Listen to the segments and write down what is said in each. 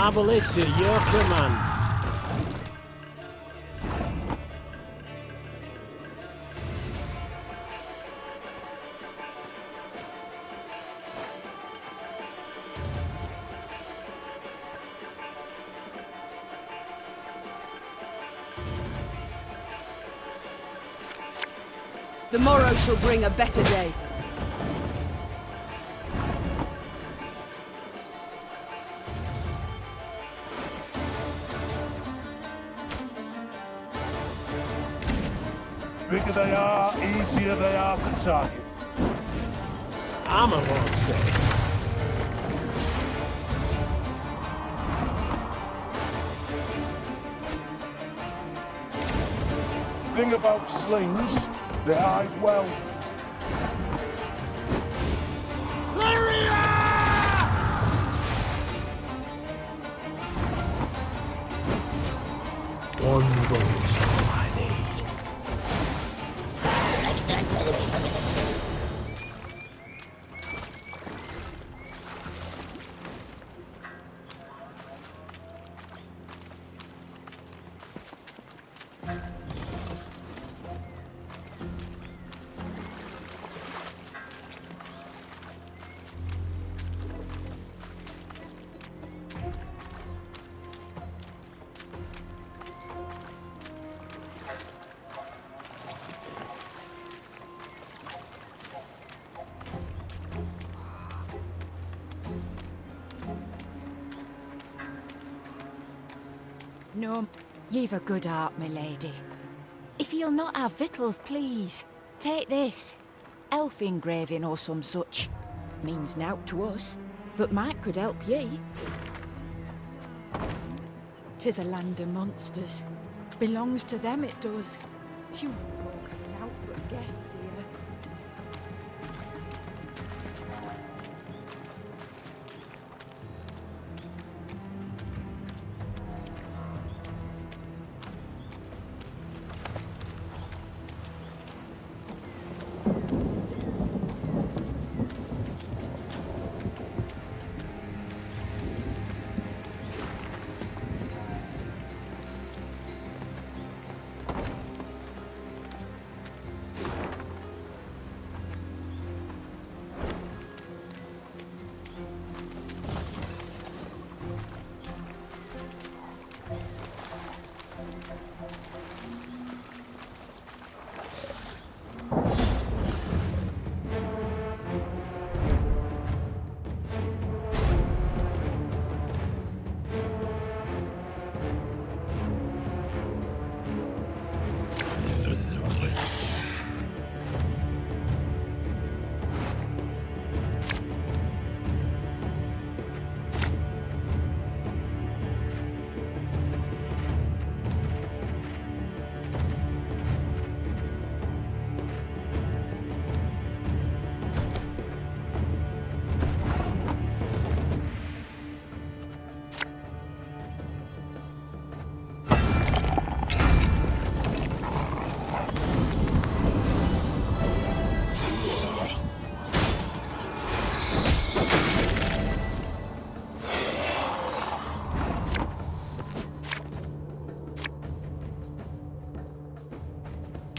Our ballista, your command. The morrow shall bring a better day. Bigger they are, easier they are to target. Armor won't save. Thing about slings, they hide well. One bullet's all I need. No, you've a good heart, my lady. If you'll not have victuals, please, take this. Elf engraving or some such. Means nowt to us, but might could help ye. 'Tis a land of monsters. Belongs to them, it does. Human folk are nowt but guests here.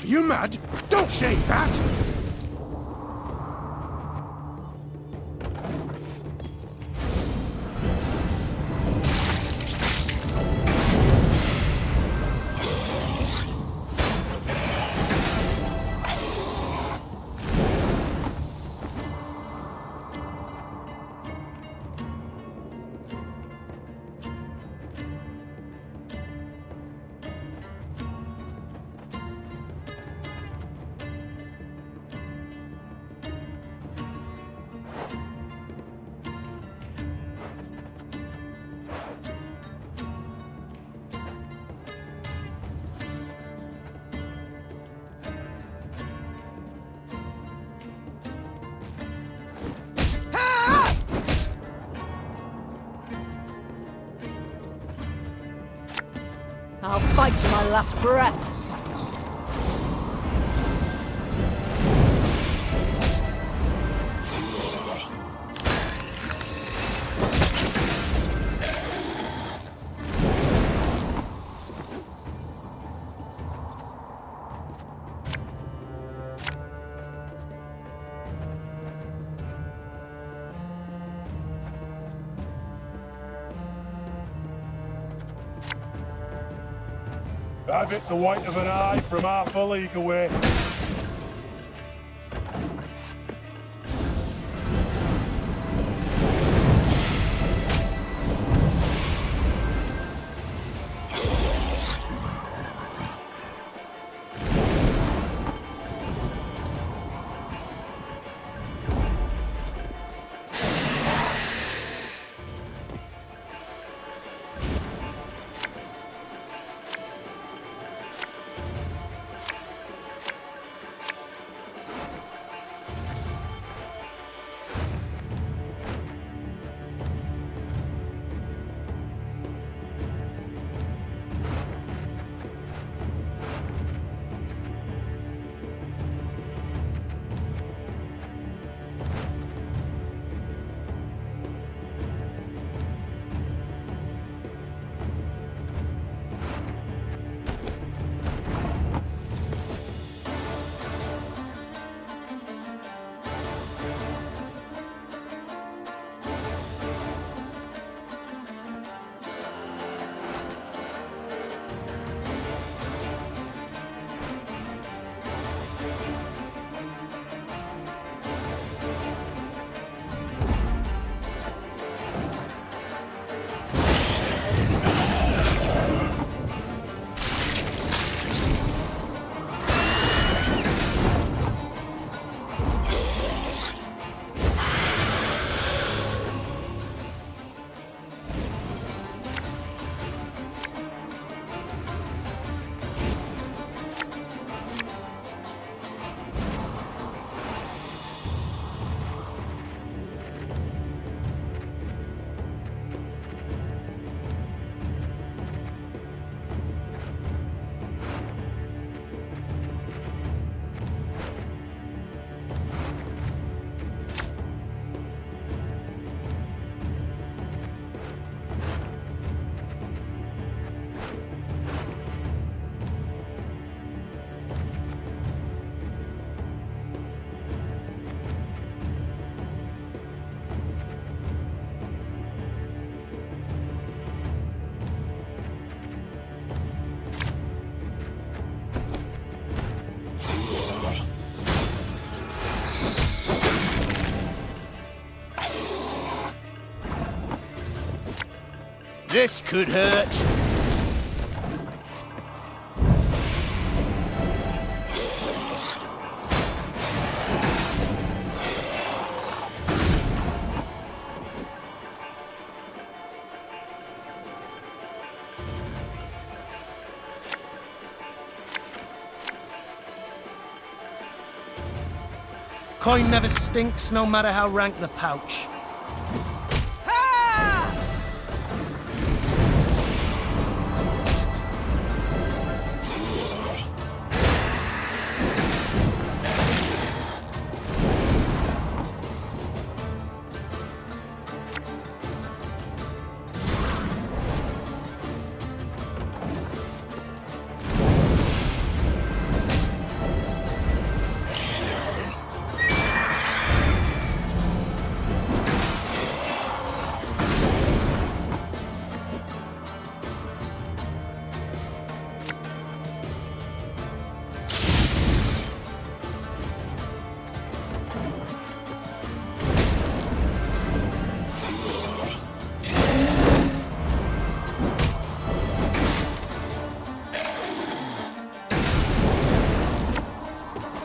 Are you mad? Don't say that! I'll fight to my last breath. Have it the white of an eye from half a league away. This could hurt. Coin never stinks, no matter how rank the pouch.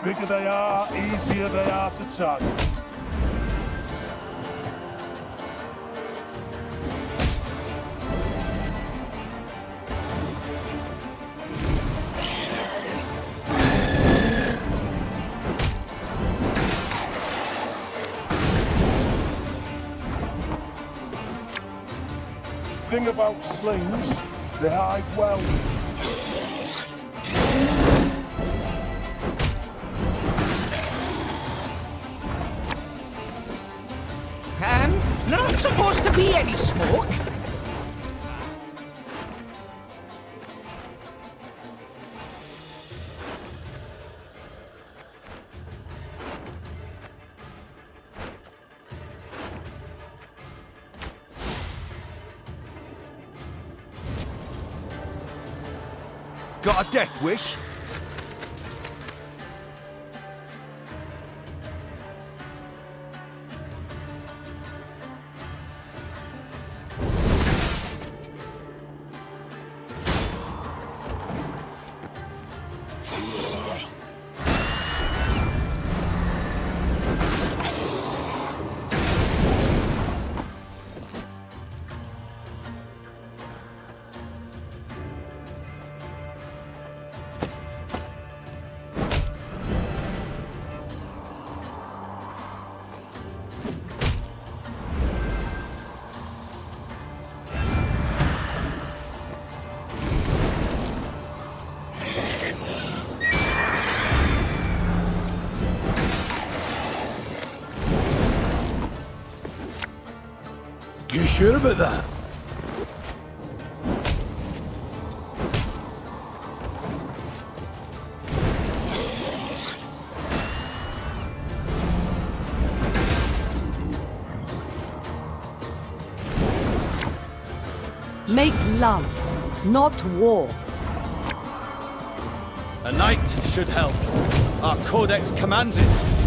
Bigger they are, easier they are to tug. Thing about slings, they hide well. Not supposed to be any smoke. Got a death wish? You sure about that? Make love, not war. A knight should help. Our codex commands it.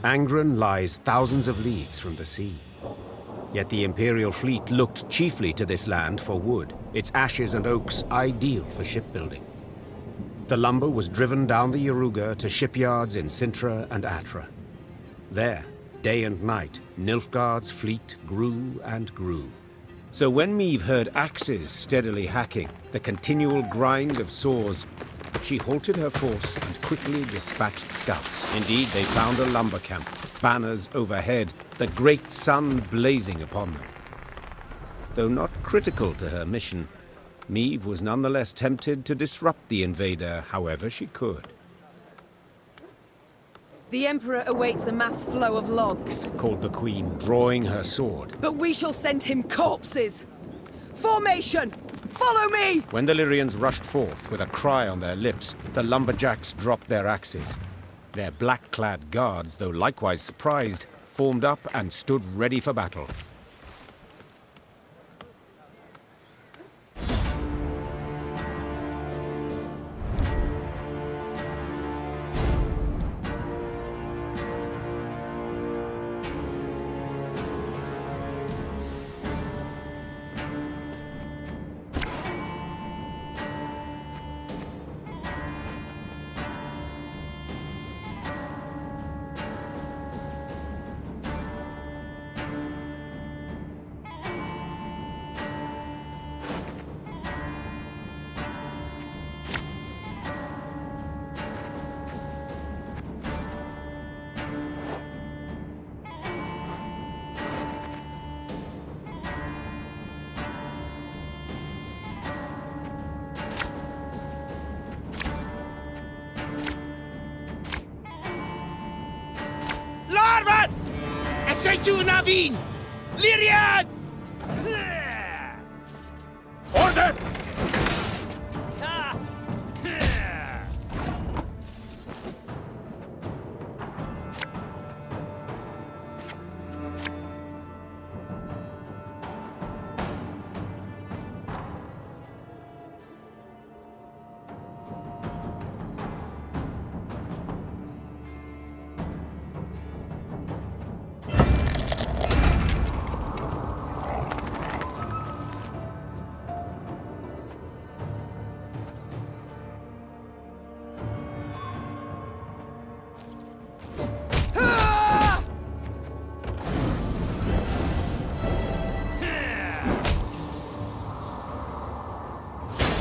Angren lies thousands of leagues from the sea. Yet the Imperial fleet looked chiefly to this land for wood, its ashes and oaks ideal for shipbuilding. The lumber was driven down the Yaruga to shipyards in Sintra and Atra. There, day and night, Nilfgaard's fleet grew and grew. So when Meve heard axes steadily hacking, the continual grind of saws, she halted her force and quickly dispatched scouts. Indeed, they found a lumber camp, banners overhead, the great sun blazing upon them. Though not critical to her mission, Meve was nonetheless tempted to disrupt the invader however she could. The Emperor awaits a mass flow of logs. Called the Queen, drawing her sword. But we shall send him corpses! Formation! Follow me! When the Lyrians rushed forth with a cry on their lips, the lumberjacks dropped their axes. Their black-clad guards, though likewise surprised, formed up and stood ready for battle. Larvan! Essaytu Navin! Lyrian! Order!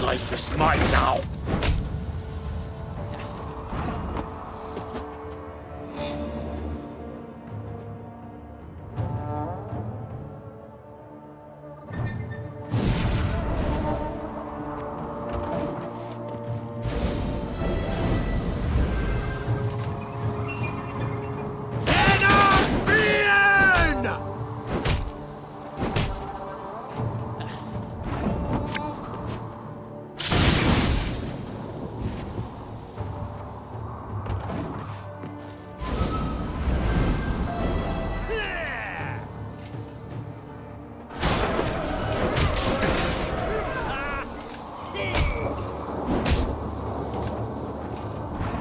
life is mine now.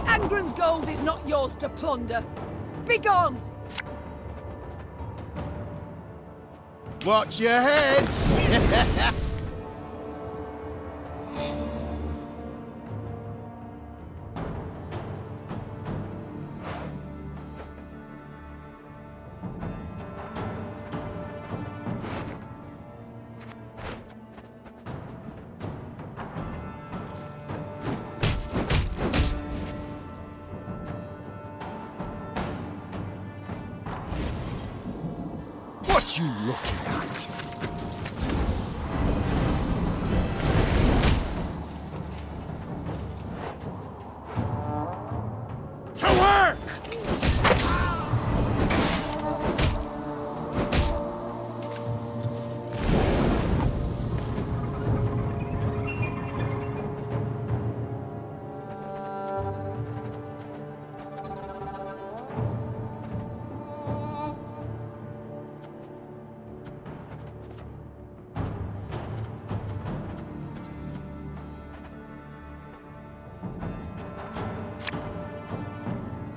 Angren's gold is not yours to plunder. Begone! Watch your heads! What you looking at? To work!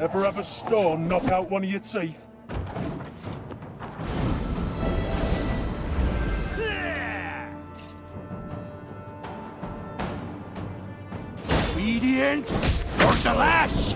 Ever have a stone knock out one of your teeth? Obedience or the lash!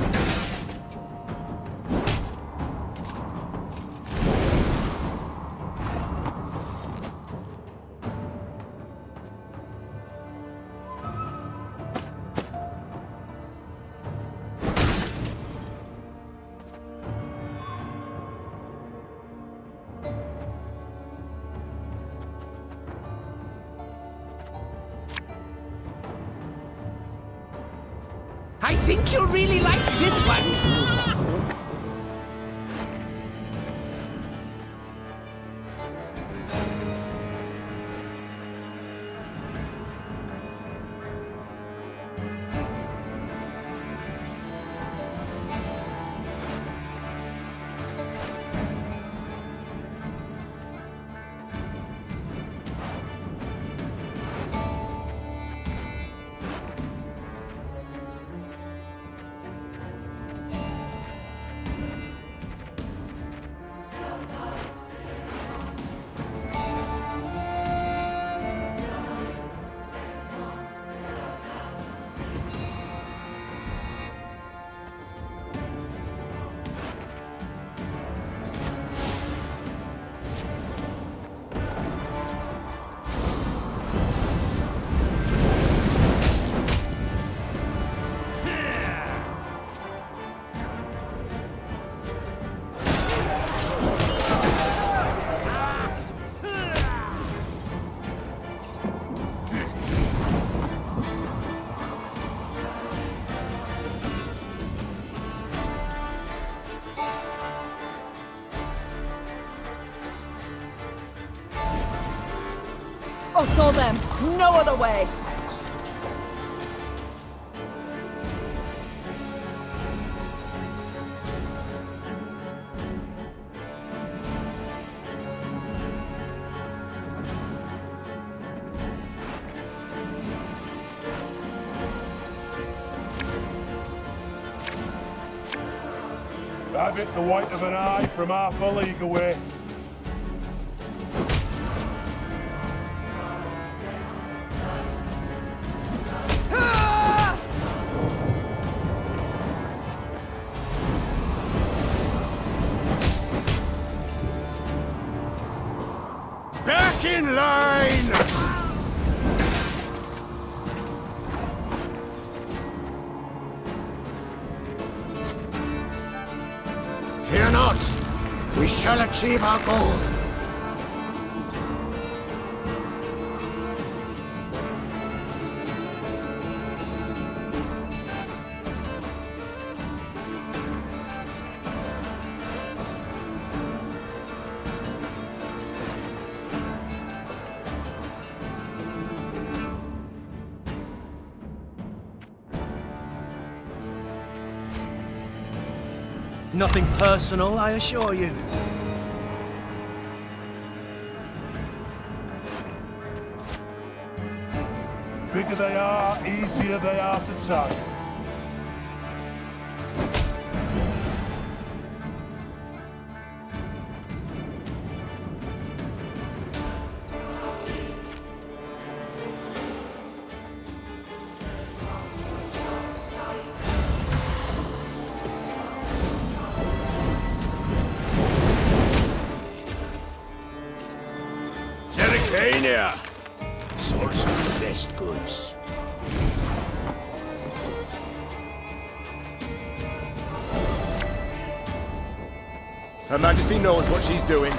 I think you'll really like this one. Or saw them. No other way. Have it the white of an eye from half a league away. Back in line! shall achieve our goal. Nothing personal, I assure you. Bigger they are, easier they are to tag. Source of the best goods. Her Majesty knows what she's doing.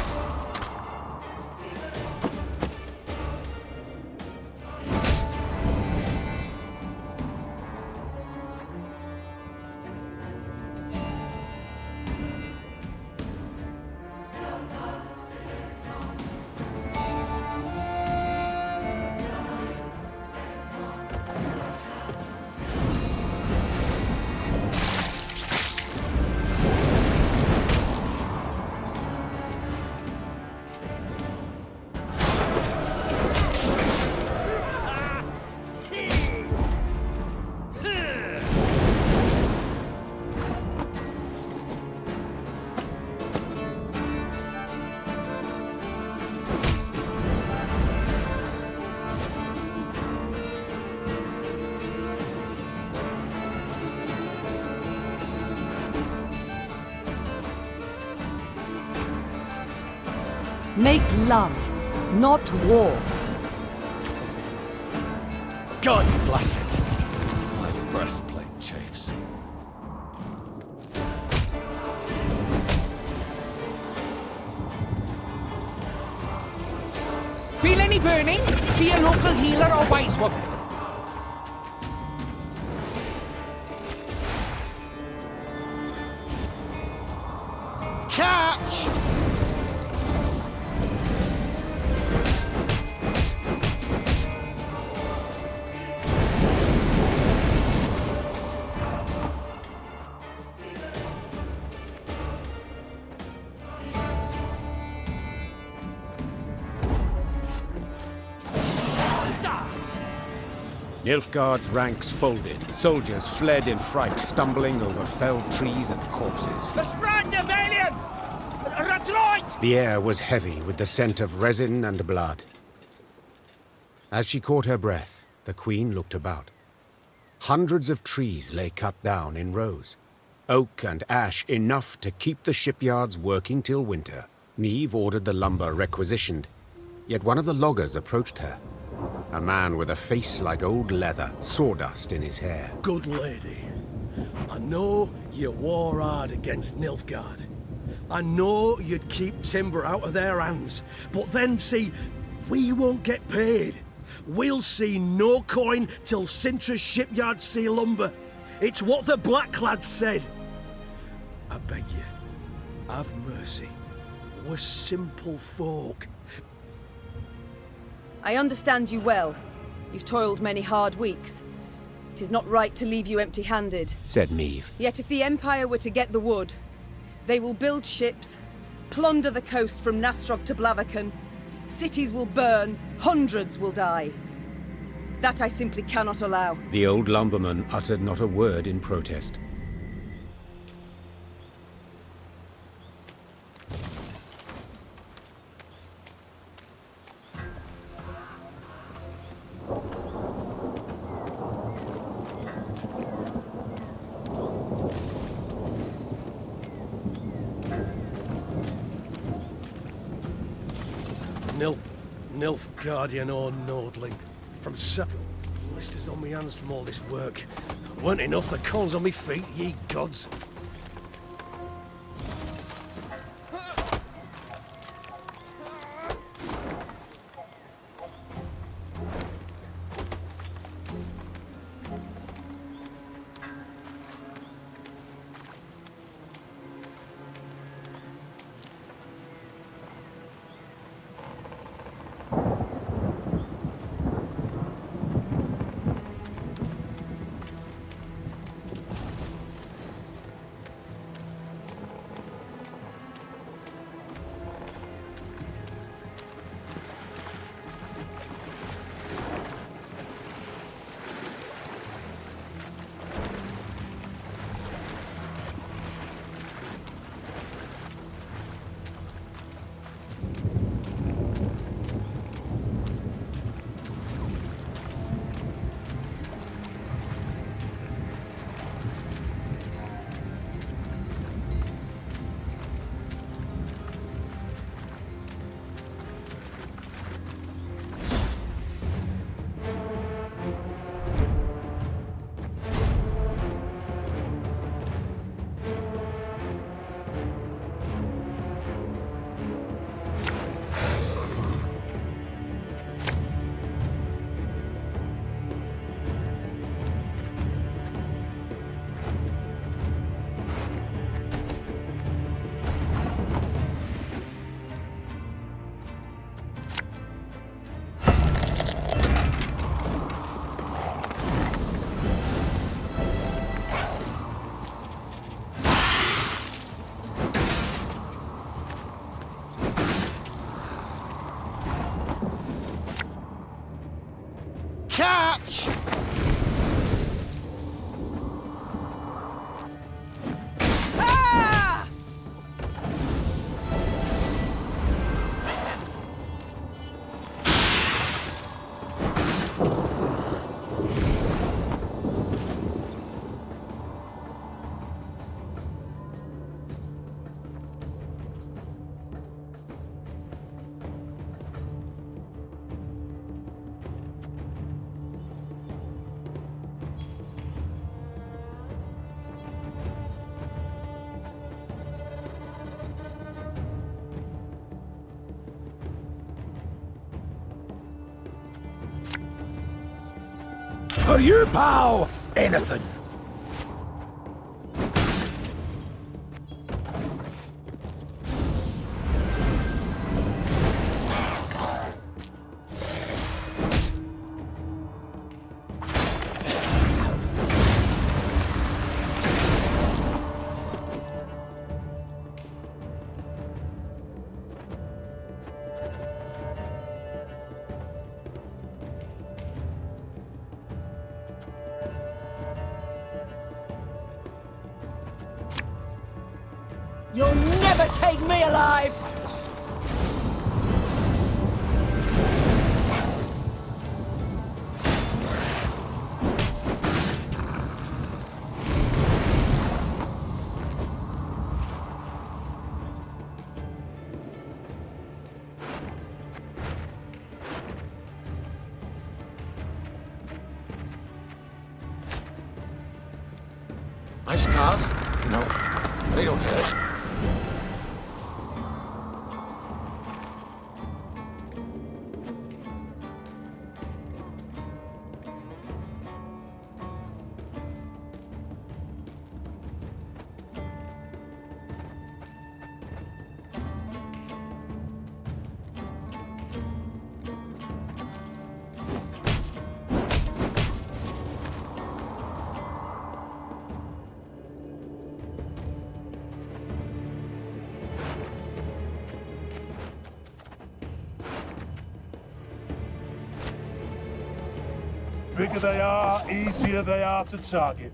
Make love, not war. God's blast it. My breastplate chafes. Feel any burning? See a local healer or wise woman. Catch! Nilfgaard's ranks folded. Soldiers fled in fright, stumbling over felled trees and corpses. The air was heavy with the scent of resin and blood. As she caught her breath, the queen looked about. Hundreds of trees lay cut down in rows. Oak and ash enough to keep the shipyards working till winter. Niamh ordered the lumber requisitioned, yet one of the loggers approached her. A man with a face like old leather, sawdust in his hair. Good lady, I know you war hard against Nilfgaard. I know you'd keep timber out of their hands, but then see, we won't get paid. We'll see no coin till Sintra's shipyards see lumber. It's what the black lads said. I beg you, have mercy. We're simple folk. I understand you well. You've toiled many hard weeks. It is not right to leave you empty-handed, said Niamh. Yet if the Empire were to get the wood, they will build ships, plunder the coast from Nastrog to Blaviken. Cities will burn, hundreds will die. That I simply cannot allow. The old lumberman uttered not a word in protest. Nilfgaardian or Nordling. From blisters on me hands from all this work. Weren't enough the corns on me feet, ye gods. Catch! Ah! For you, pal! Anything! You'll never take me alive! My scars? No, they don't hurt. Bigger they are, easier they are to target.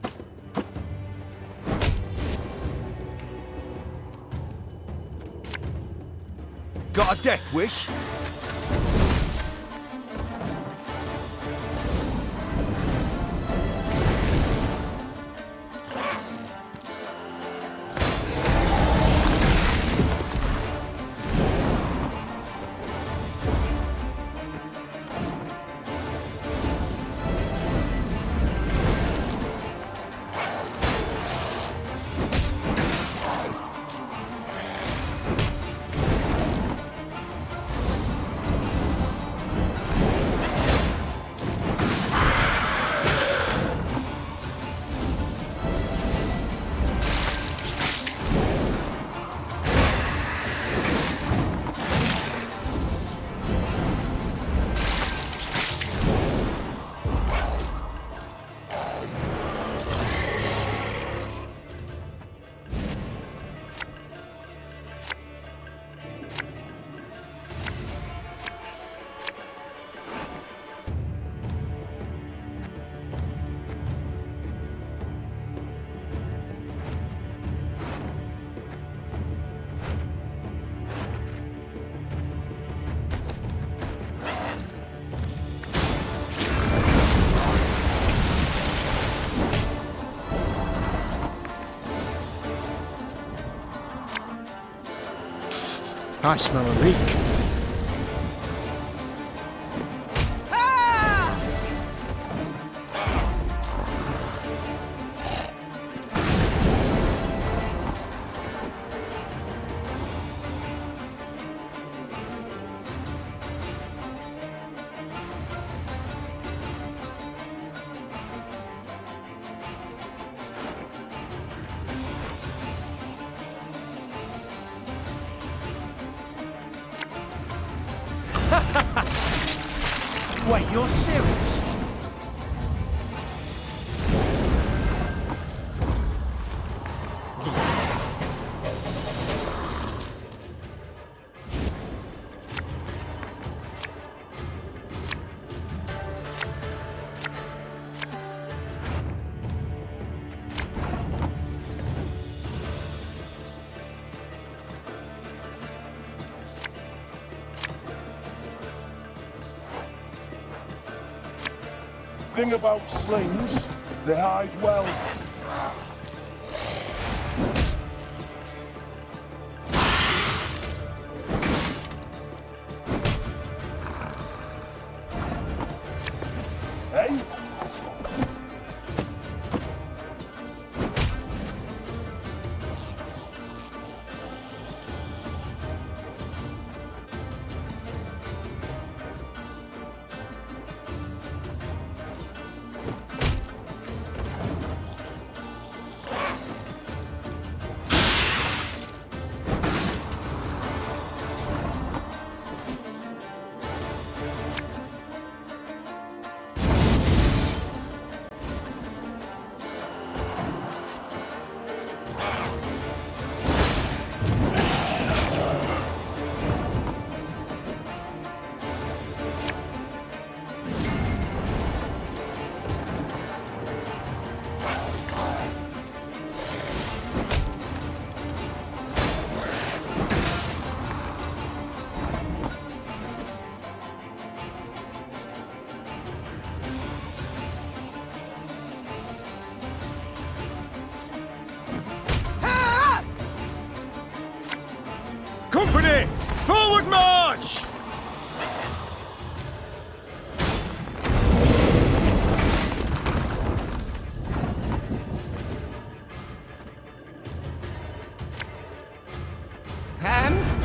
Got a death wish? I smell a leak. Wait, you're serious? Thing about slings, they hide well. Hey? Company! Forward march!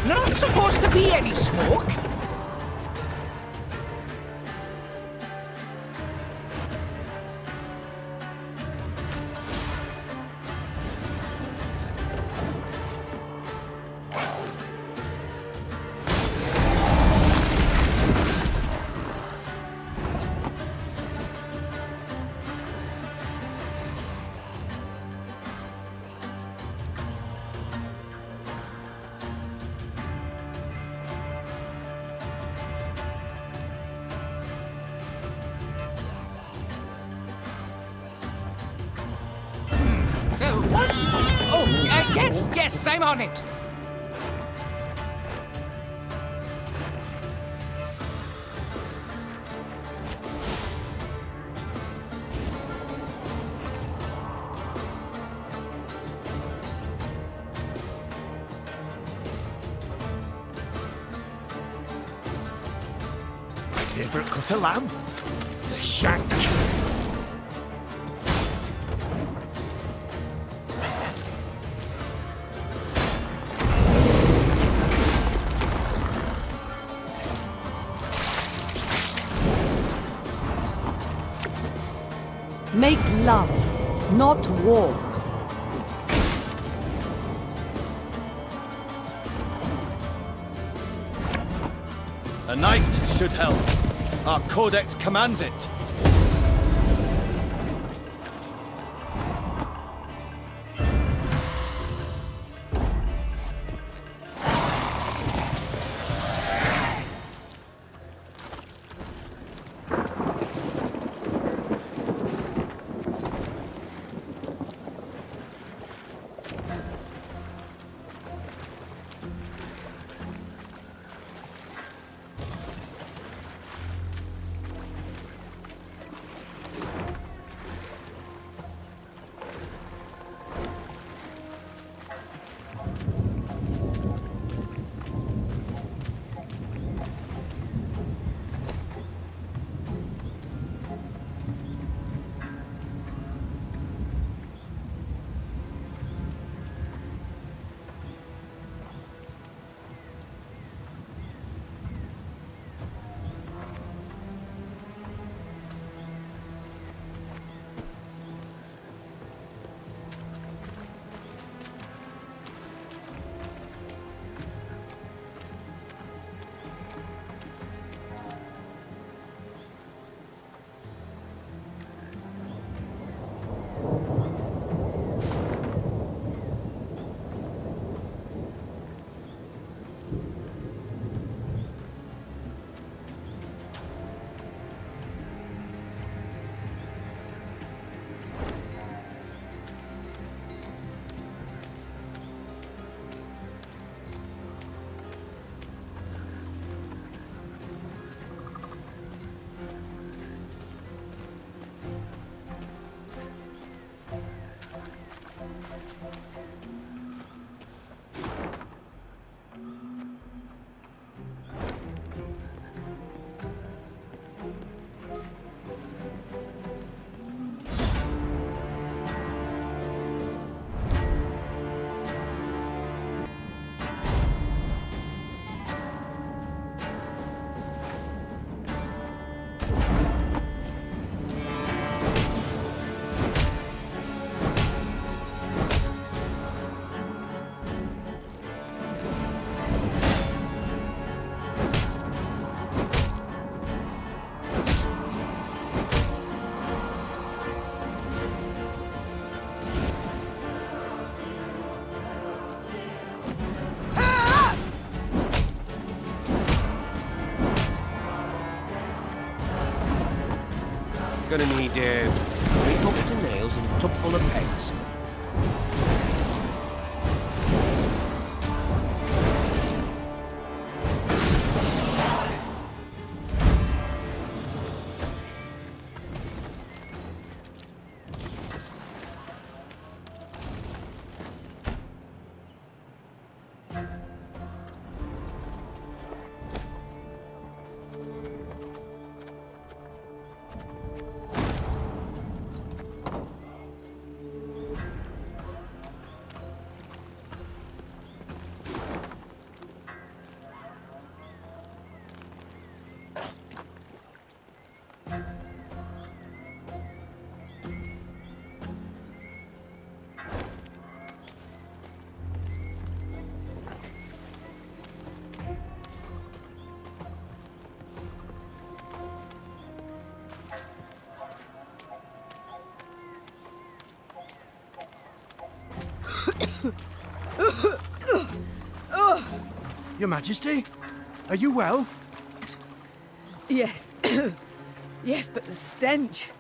Not supposed to be any smoke. What? Oh, yes, I'm on it. My favourite cut of lamb. The shank. Make love, not war. A knight should help. Our codex commands it. Gonna need 3 buckets of nails and a tub full of pegs. Your Majesty? Are you well? Yes. Yes, but the stench.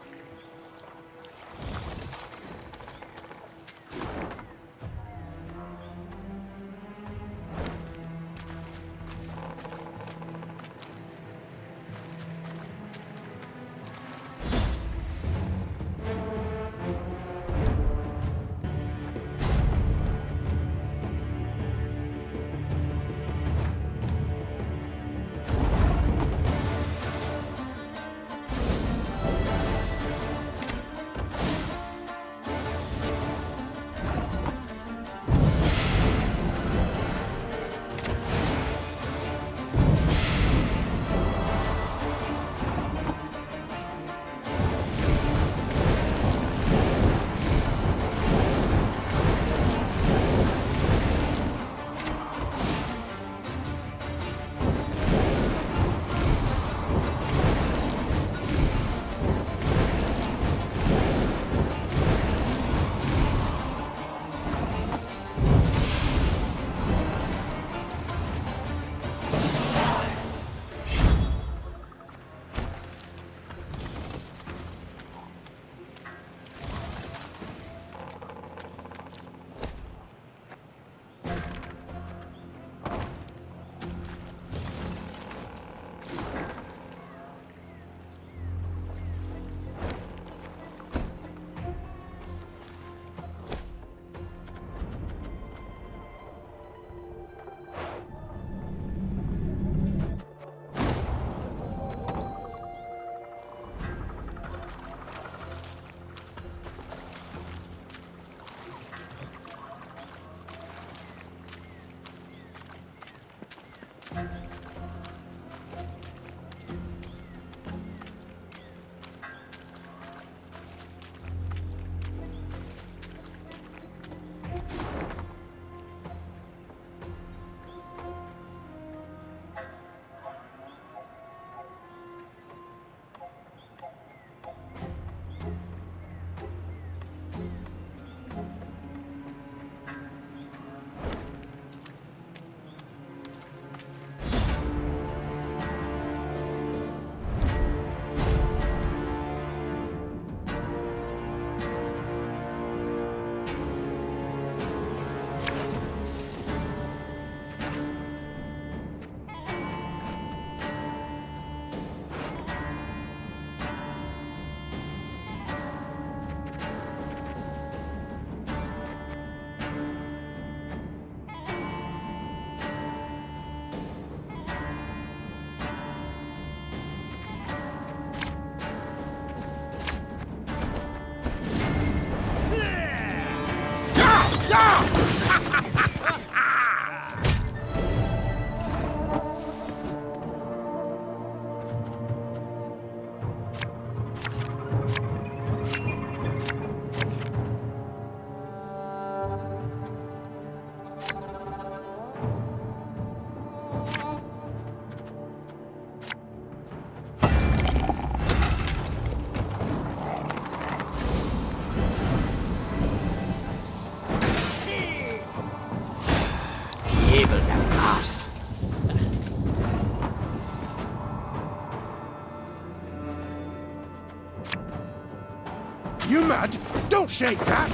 You mad? Don't shake that!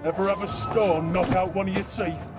Ever have a stone knock out one of your teeth?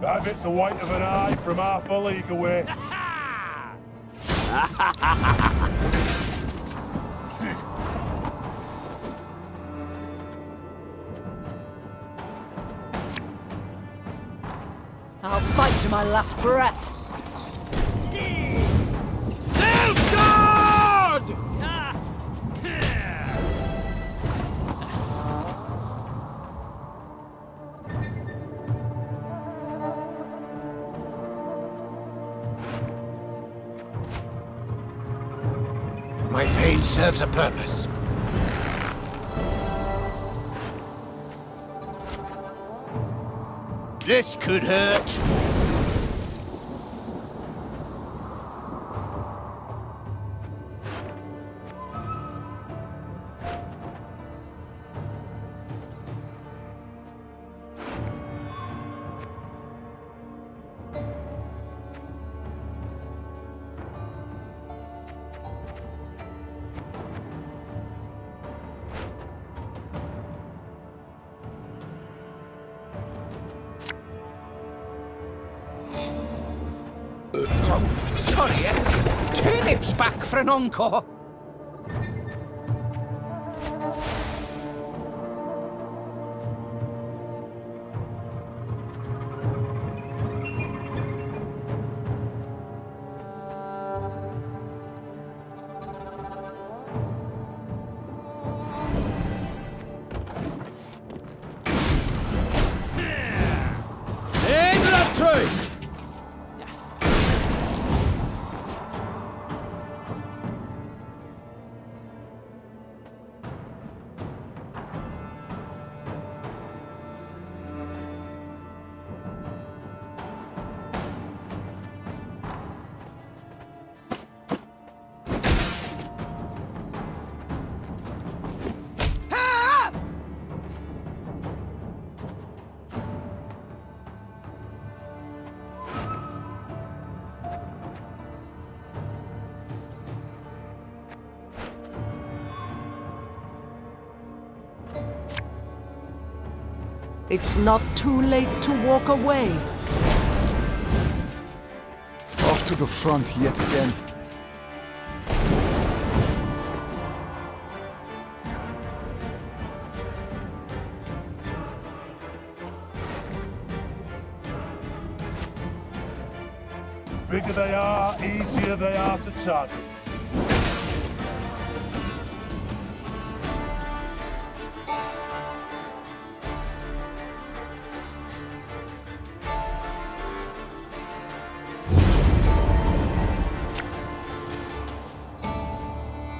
Have it the white of an eye from half a league away. I'll fight to my last breath. My pain serves a purpose. This could hurt. Sorry, turnips back for an encore. It's not too late to walk away. Off to the front yet again. bigger they are, easier they are to target.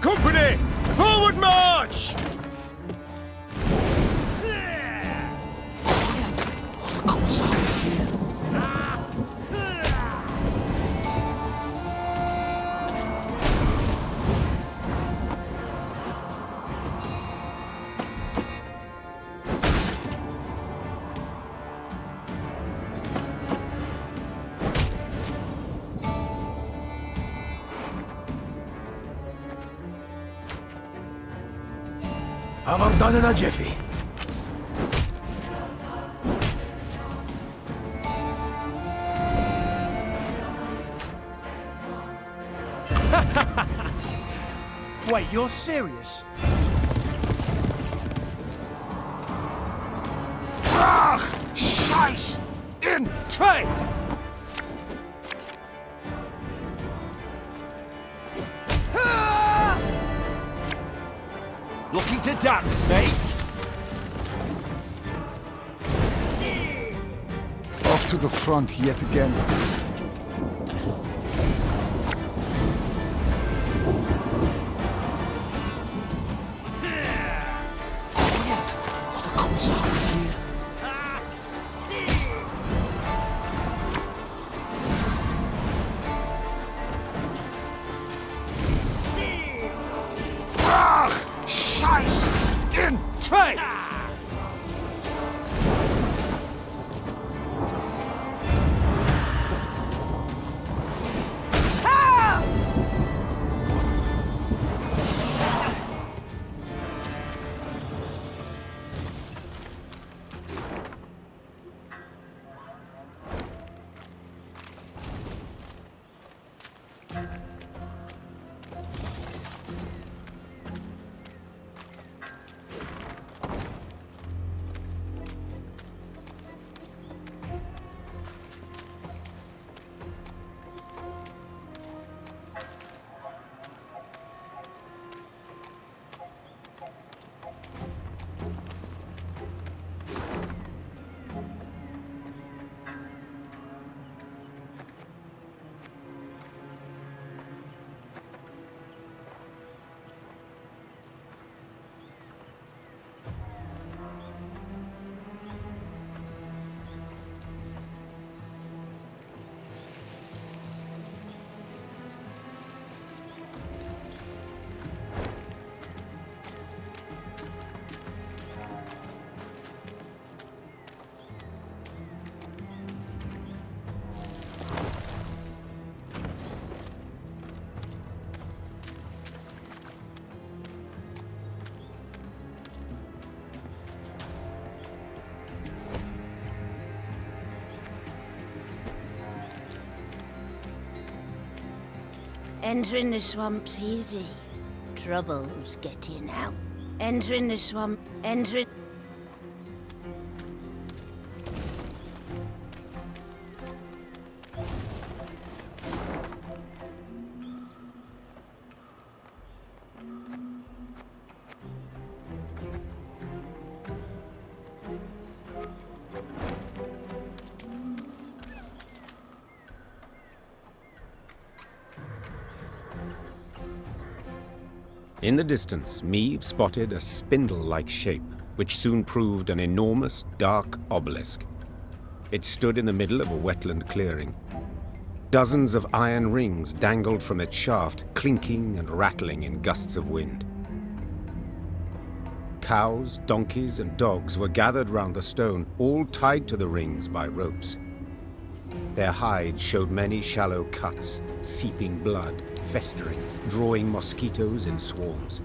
Company! Forward march! Have her done in a jiffy. Wait, you're serious? Ach! Scheiß! In train! Looking to dance, mate? Off to the front yet again. Scheiß! In train! Entering the swamp's easy. Trouble's getting out. Entering the swamp. Entering. In the distance, Meave spotted a spindle-like shape, which soon proved an enormous, dark obelisk. It stood in the middle of a wetland clearing. Dozens of iron rings dangled from its shaft, clinking and rattling in gusts of wind. Cows, donkeys, and dogs were gathered round the stone, all tied to the rings by ropes. Their hides showed many shallow cuts, seeping blood, festering, drawing mosquitoes in swarms.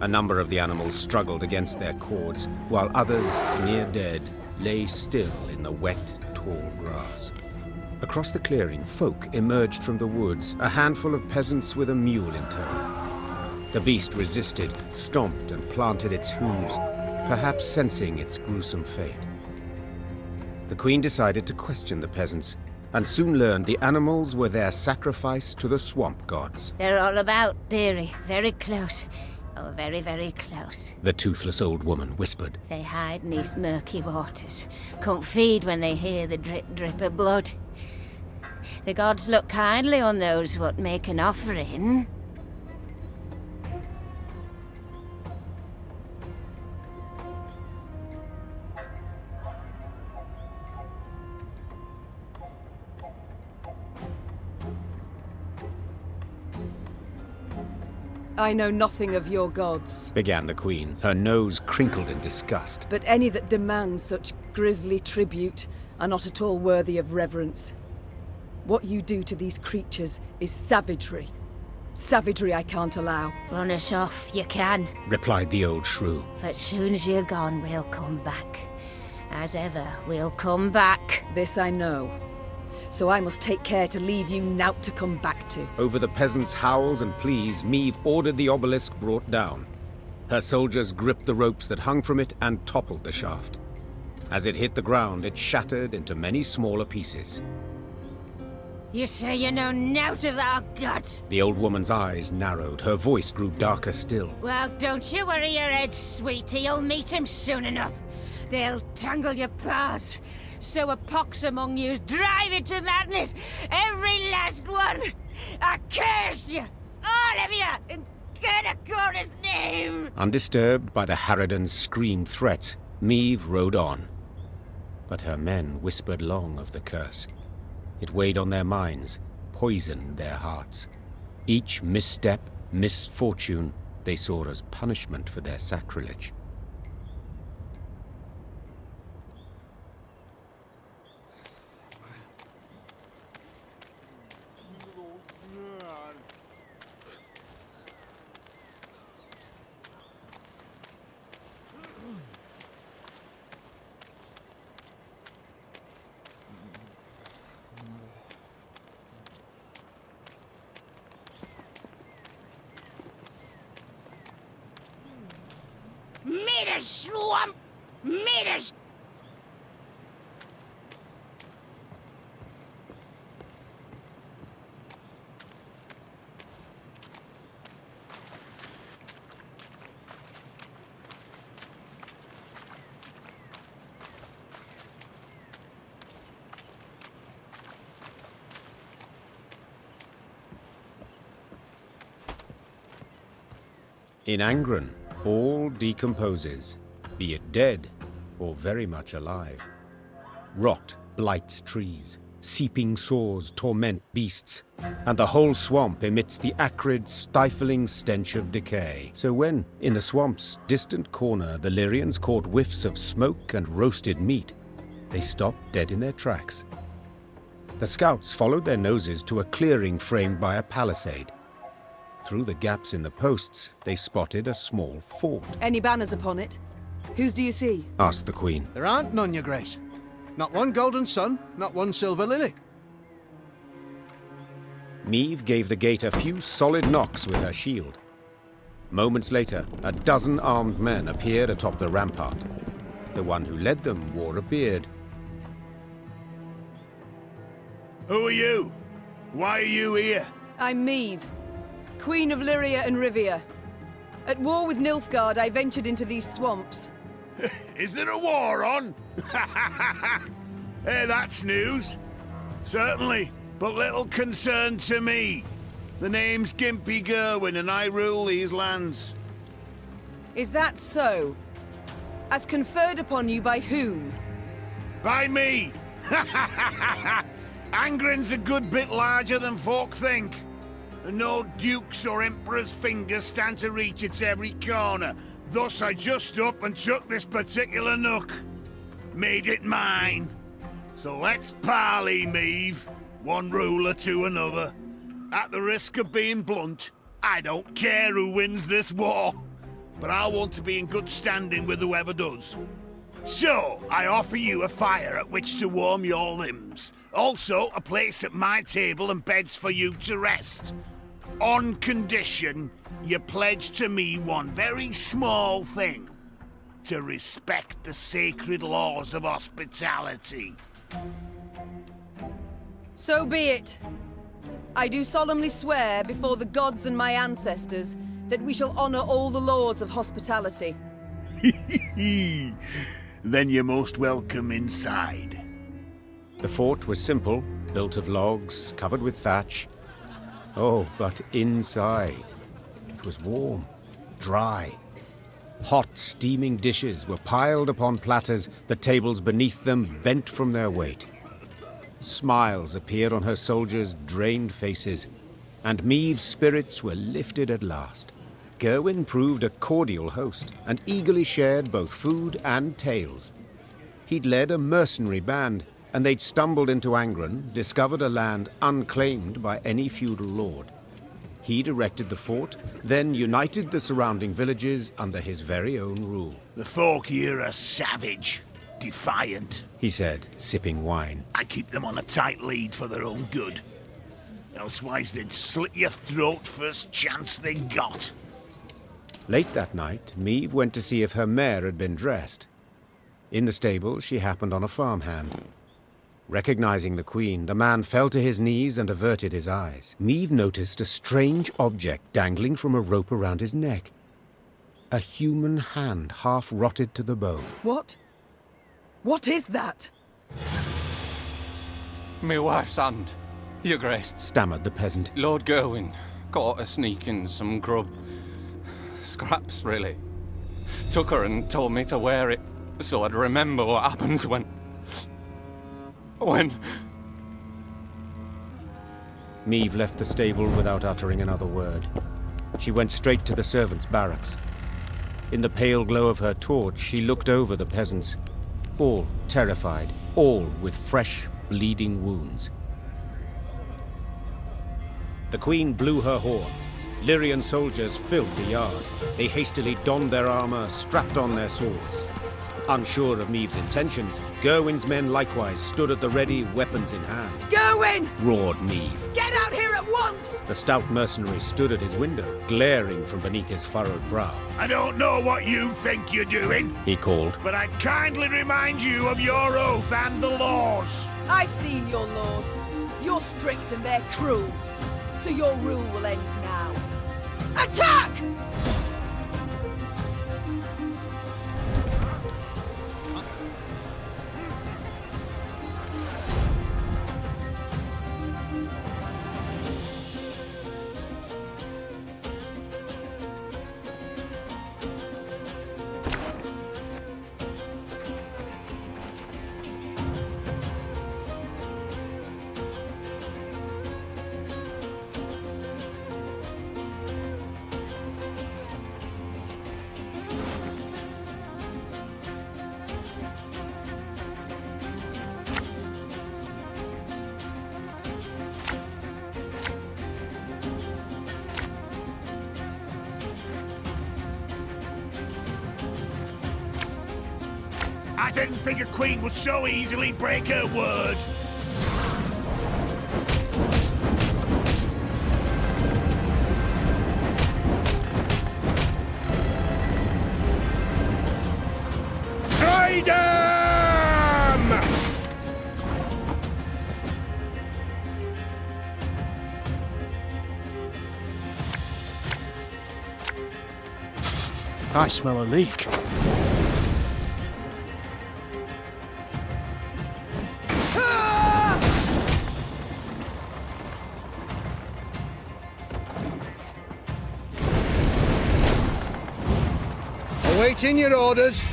A number of the animals struggled against their cords, while others, near dead, lay still in the wet, tall grass. Across the clearing, folk emerged from the woods, a handful of peasants with a mule in tow. The beast resisted, stomped and planted its hooves, perhaps sensing its gruesome fate. The Queen decided to question the peasants, and soon learned the animals were their sacrifice to the swamp gods. They're all about, dearie. Very close. Oh, very, very close. The toothless old woman whispered. They hide neath murky waters. Can't feed when they hear the drip drip of blood. The gods look kindly on those what make an offering. I know nothing of your gods, began the queen, her nose crinkled in disgust. but any that demand such grisly tribute are not at all worthy of reverence. What you do to these creatures is savagery. Savagery I can't allow. Run us off, you can. Replied the old shrew. But soon as you're gone, we'll come back. As ever, we'll come back. This I know. So I must take care to leave you naught to come back to. Over the peasants' howls and pleas, Meve ordered the obelisk brought down. Her soldiers gripped the ropes that hung from it and toppled the shaft. As it hit the ground, it shattered into many smaller pieces. You say you know nought of our gods? The old woman's eyes narrowed, her voice grew darker still. Well, don't you worry your head, sweetie. You'll meet him soon enough. They'll tangle you apart. Sow a pox among you, drive you to madness. Every last one. I curse you, all of you, in Kurnakora's name. Undisturbed by the Harridan's screamed threats, Meve rode on. But her men whispered long of the curse. It weighed on their minds, poisoned their hearts. Each misstep, misfortune, they saw as punishment for their sacrilege. Meet a swamp! Meet a... In Angren, all decomposes, be it dead or very much alive. Rot blights trees, seeping sores torment beasts, and the whole swamp emits the acrid, stifling stench of decay. So when, in the swamp's distant corner, the Lyrians caught whiffs of smoke and roasted meat, they stopped dead in their tracks. The scouts followed their noses to a clearing framed by a palisade. Through the gaps in the posts, they spotted a small fort. Any banners upon it? Whose do you see? Asked the queen. There aren't none, your grace. Not one golden sun, not one silver lily. Meve gave the gate a few solid knocks with her shield. Moments later, a dozen armed men appeared atop the rampart. The one who led them wore a beard. Who are you? Why are you here? I'm Meve, Queen of Lyria and Rivia. At war with Nilfgaard, I ventured into these swamps. Is there a war on? Hey, that's news. Certainly, but little concern to me. The name's Gimpy Gerwin and I rule these lands. Is that so? As conferred upon you by whom? By me! Angren's a good bit larger than folk think. And no dukes or emperor's fingers stand to reach its every corner. Thus I just up and took this particular nook. Made it mine. So let's parley, Meve. One ruler to another. At the risk of being blunt, I don't care who wins this war. But I want to be in good standing with whoever does. So, I offer you a fire at which to warm your limbs. Also, a place at my table and beds for you to rest. On condition, you pledge to me one very small thing. To respect the sacred laws of hospitality. So be it. I do solemnly swear before the gods and my ancestors that we shall honor all the laws of hospitality. Then you're most welcome inside. The fort was simple, built of logs, covered with thatch. Oh, but inside, it was warm, dry. Hot, steaming dishes were piled upon platters, the tables beneath them bent from their weight. Smiles appeared on her soldiers' drained faces, and Maeve's spirits were lifted at last. Gerwin proved a cordial host, and eagerly shared both food and tales. He'd led a mercenary band, and they'd stumbled into Angren, discovered a land unclaimed by any feudal lord. He'd erected the fort, then united the surrounding villages under his very own rule. The folk here are savage, defiant, he said, sipping wine. I keep them on a tight lead for their own good. Elsewise they'd slit your throat first chance they got. Late that night, Maeve went to see if her mare had been dressed. In the stable, she happened on a farmhand. Recognizing the Queen, the man fell to his knees and averted his eyes. Maeve noticed a strange object dangling from a rope around his neck. A human hand half-rotted to the bone. What? What is that? Me wife's hand, Your Grace, stammered the peasant. Lord Gerwin caught her sneaking some grub. Scraps, really. Took her and told me to wear it, so I'd remember what happens when... Maeve left the stable without uttering another word. She went straight to the servants' barracks. In the pale glow of her torch, she looked over the peasants. All terrified, all with fresh, bleeding wounds. The Queen blew her horn. Lyrian soldiers filled the yard. They hastily donned their armor, strapped on their swords. Unsure of Maeve's intentions, Gerwin's men likewise stood at the ready, weapons in hand. Gerwin! Roared Maeve. Get out here at once! The stout mercenary stood at his window, glaring from beneath his furrowed brow. I don't know what you think you're doing, he called, but I'd kindly remind you of your oath and the laws. I've seen your laws. You're strict and they're cruel. So your rule will end now. Attack! I didn't think a queen would so easily break her word. Freedom! I smell a leak. Awaiting your orders.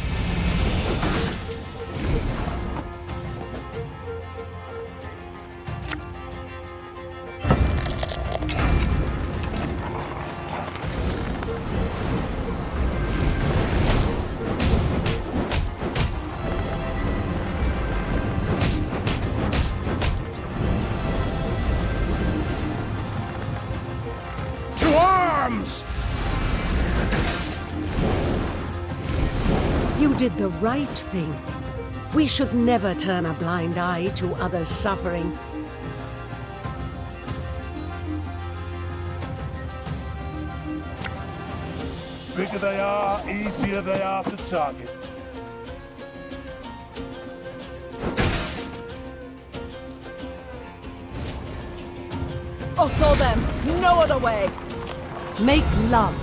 To arms! You did the right thing. We should never turn a blind eye to others' suffering. Bigger they are, easier they are to target. Us or them, no other way. Make love,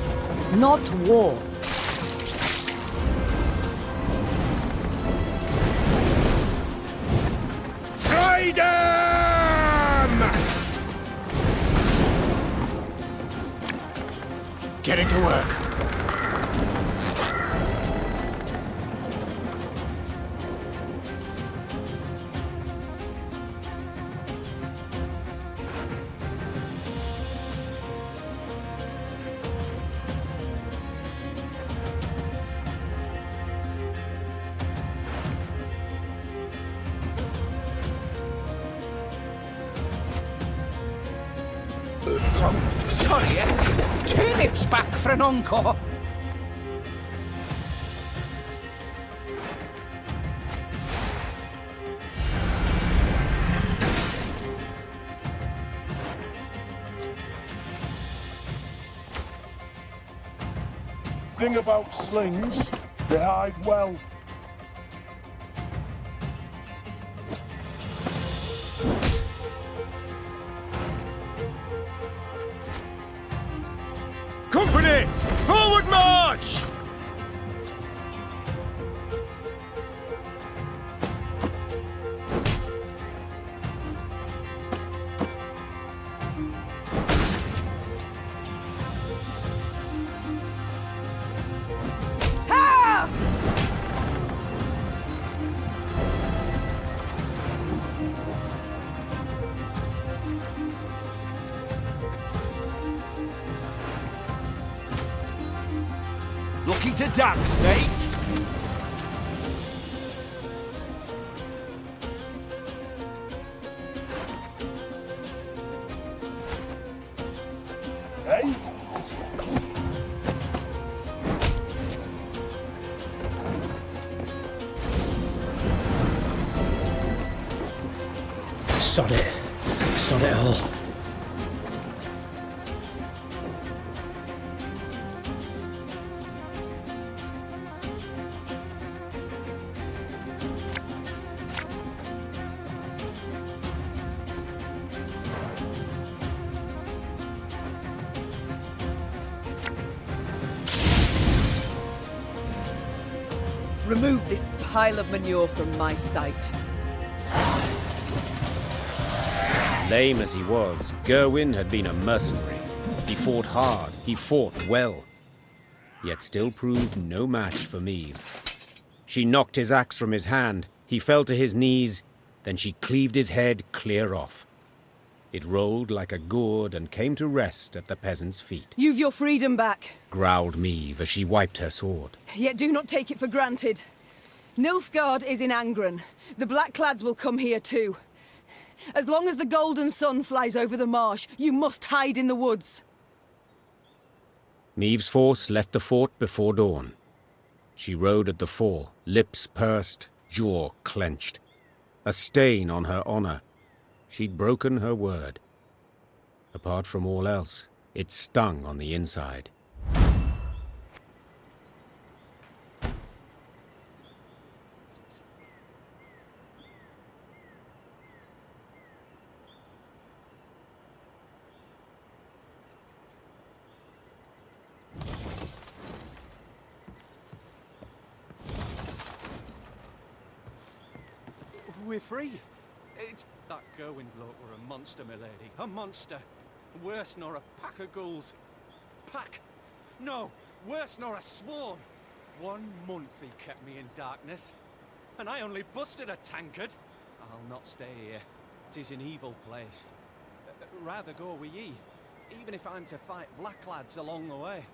not war. Try them! Getting to work. Sorry, turnips back for an encore. Thing about slings, they hide well. Company! Forward march! Looking to dance, mate? Hey? Sod it. Sod it all. Remove this pile of manure from my sight. Lame as he was, Gerwin had been a mercenary. He fought hard, he fought well, yet still proved no match for Maeve. She knocked his axe from his hand, he fell to his knees, then she cleaved his head clear off. It rolled like a gourd and came to rest at the peasant's feet. You've your freedom back, Growled Maeve as she wiped her sword. yet do not take it for granted. Nilfgaard is in Angren. The Blackclads will come here too. As long as the golden sun flies over the marsh, you must hide in the woods. Maeve's force left the fort before dawn. She rode at the fore, lips pursed, jaw clenched. A stain on her honor. She'd broken her word. Apart from all else, it stung on the inside. We're free. It's that Gerwin bloke were a monster, milady. A monster. Worse nor a pack of ghouls. Pack? No, worse nor a swarm. 1 month he kept me in darkness. And I only busted a tankard. I'll not stay here. 'Tis an evil place. Rather go with ye, even if I'm to fight Blacklads along the way.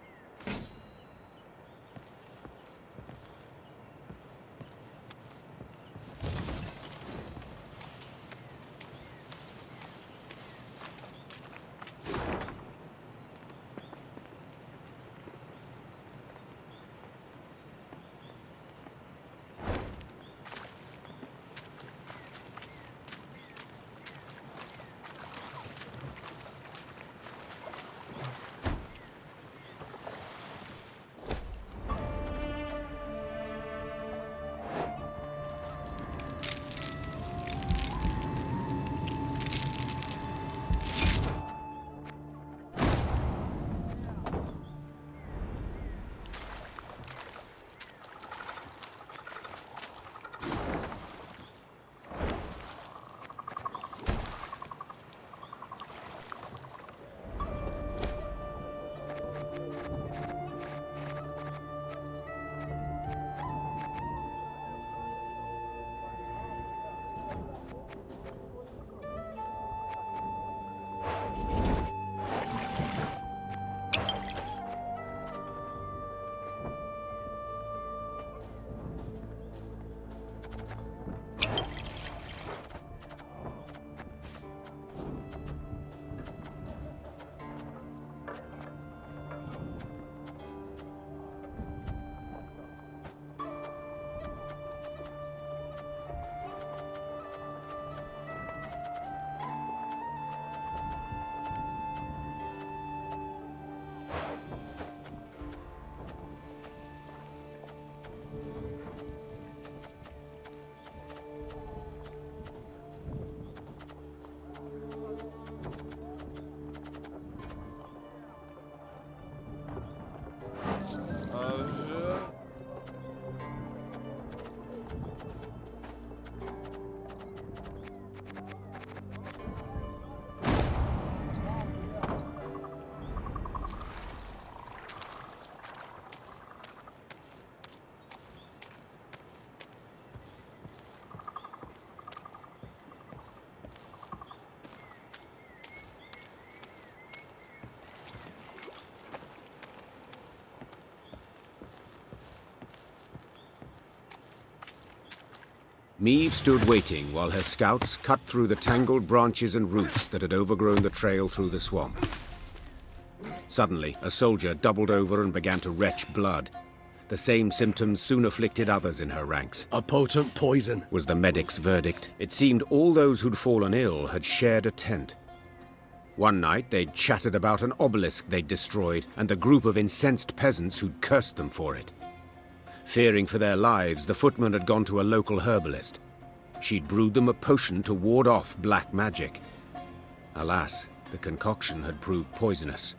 Meve stood waiting while her scouts cut through the tangled branches and roots that had overgrown the trail through the swamp. Suddenly, a soldier doubled over and began to retch blood. The same symptoms soon afflicted others in her ranks. A potent poison, was the medic's verdict. It seemed all those who'd fallen ill had shared a tent. One night, they'd chattered about an obelisk they'd destroyed and the group of incensed peasants who'd cursed them for it. Fearing for their lives, the footman had gone to a local herbalist. She'd brewed them a potion to ward off black magic. Alas, the concoction had proved poisonous,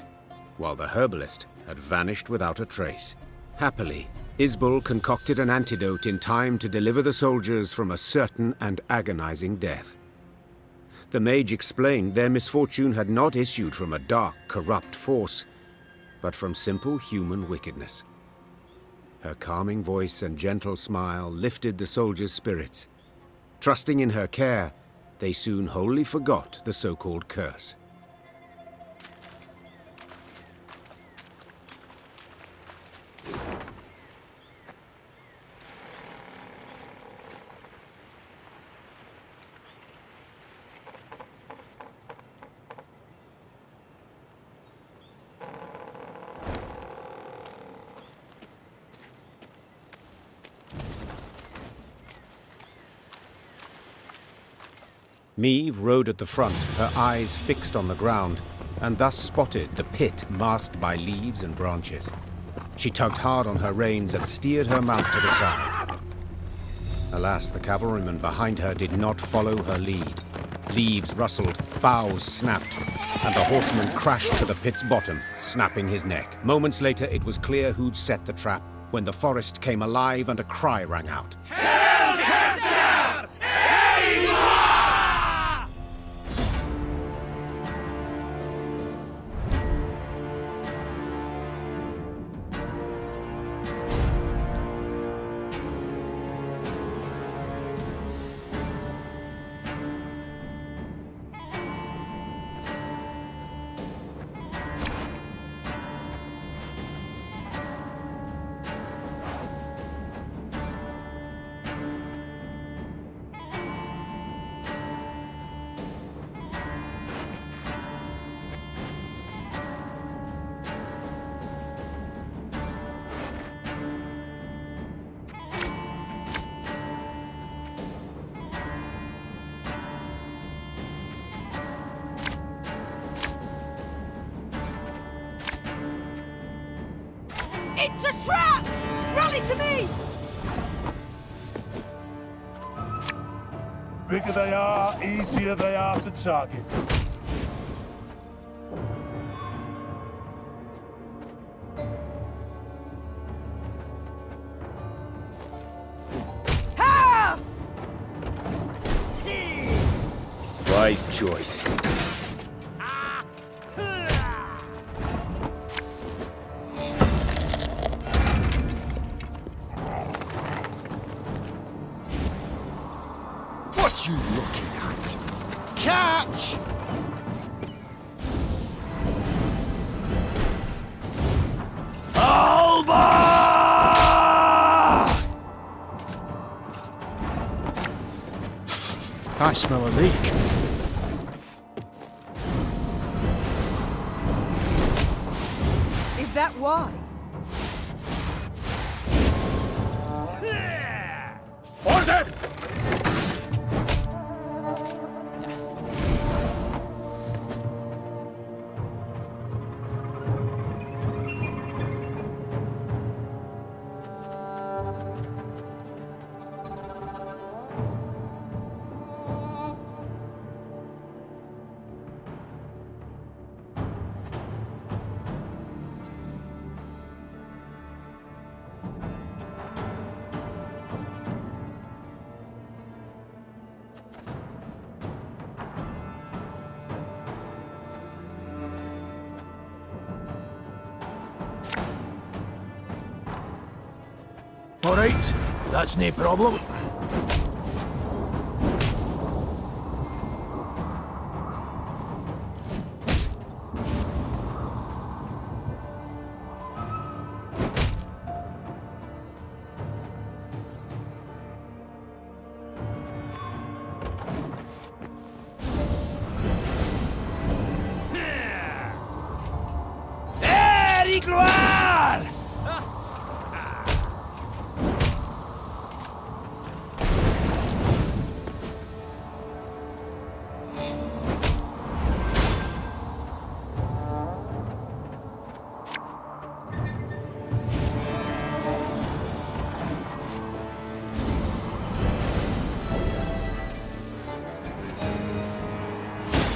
while the herbalist had vanished without a trace. Happily, Isbel concocted an antidote in time to deliver the soldiers from a certain and agonizing death. The mage explained their misfortune had not issued from a dark, corrupt force, but from simple human wickedness. Her calming voice and gentle smile lifted the soldiers' spirits. Trusting in her care, they soon wholly forgot the so-called curse. Meve rode at the front, her eyes fixed on the ground, and thus spotted the pit masked by leaves and branches. She tugged hard on her reins and steered her mount to the side. Alas, the cavalryman behind her did not follow her lead. Leaves rustled, boughs snapped, and the horseman crashed to the pit's bottom, snapping his neck. Moments later, it was clear who'd set the trap when the forest came alive and a cry rang out. It's a trap! Rally to me! Bigger they are, easier they are to target. Ha! Wise choice. What you looking at? Catch! Alba! I smell a leak. Is that why? Order! All right, that's no problem. di gloire!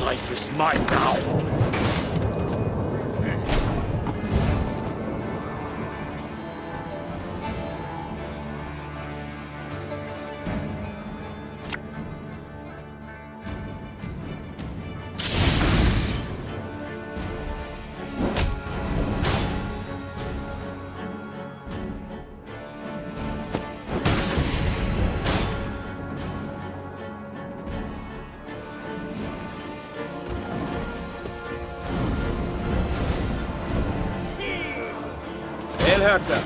Life is mine now. Hörter.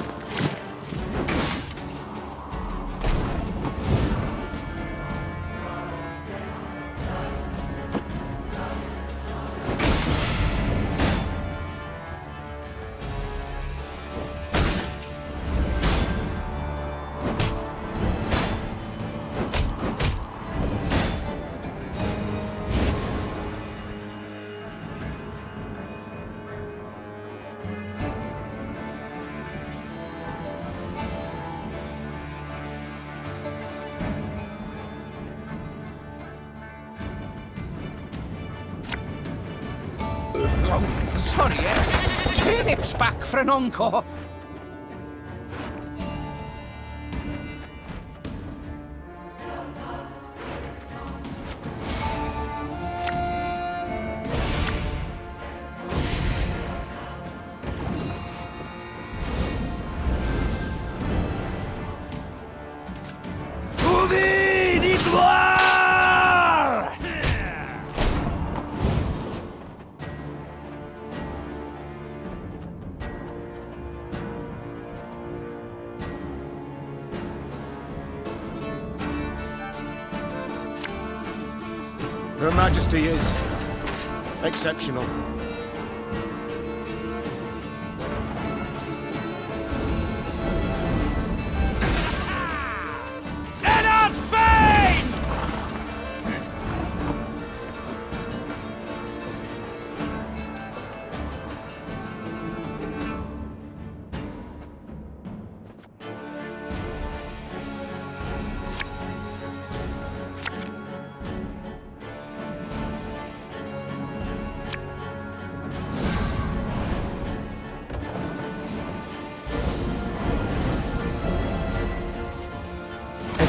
Oh, sorry, turnips back for an encore. Her Majesty is exceptional.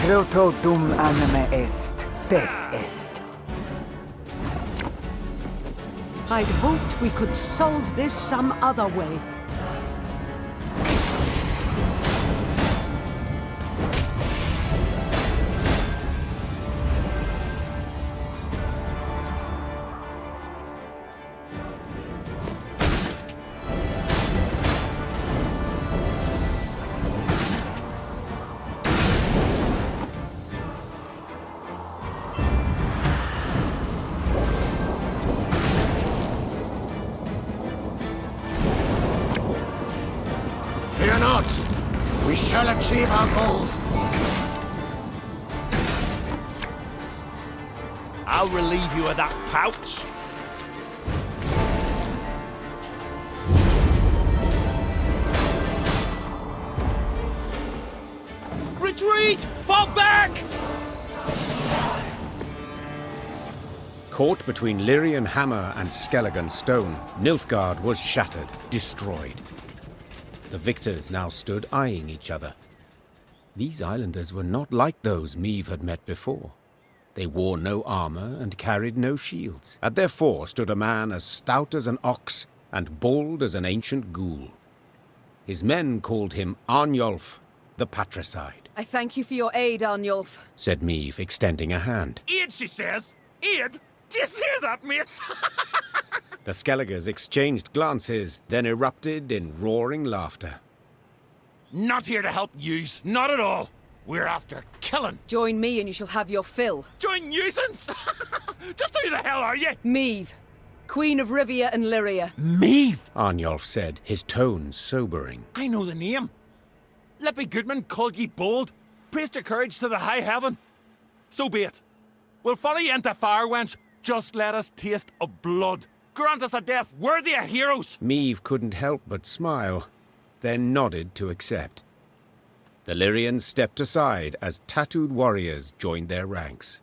Grotto dum anime est, des est. I'd hoped we could solve this some other way. Fear not. We shall achieve our goal. I'll relieve you of that pouch. Retreat! Fall back! Caught between Lyrian hammer and Skelligan stone, Nilfgaard was shattered, destroyed. The victors now stood eyeing each other. These islanders were not like those Meve had met before. They wore no armor and carried no shields. At their fore stood a man as stout as an ox and bald as an ancient ghoul. His men called him Arnulf, the Patricide. I thank you for your aid, Arnulf, said Meve, extending a hand. Aid, she says. Aid? Do you hear that, mates? The Skelligers exchanged glances, then erupted in roaring laughter. Not here to help yous, not at all. We're after killing. Join me and you shall have your fill. Join nuisance? Just who the hell are you? Meve. Queen of Rivia and Lyria. Maeve! Arnulf said, his tone sobering. I know the name. Lippy Goodman called ye bold, praised your courage to the high heaven. So be it. We'll follow ye into fire, wench. Just let us taste of blood. Grant us a death worthy of heroes. Maeve couldn't help but smile, then nodded to accept. The Lyrians stepped aside as tattooed warriors joined their ranks.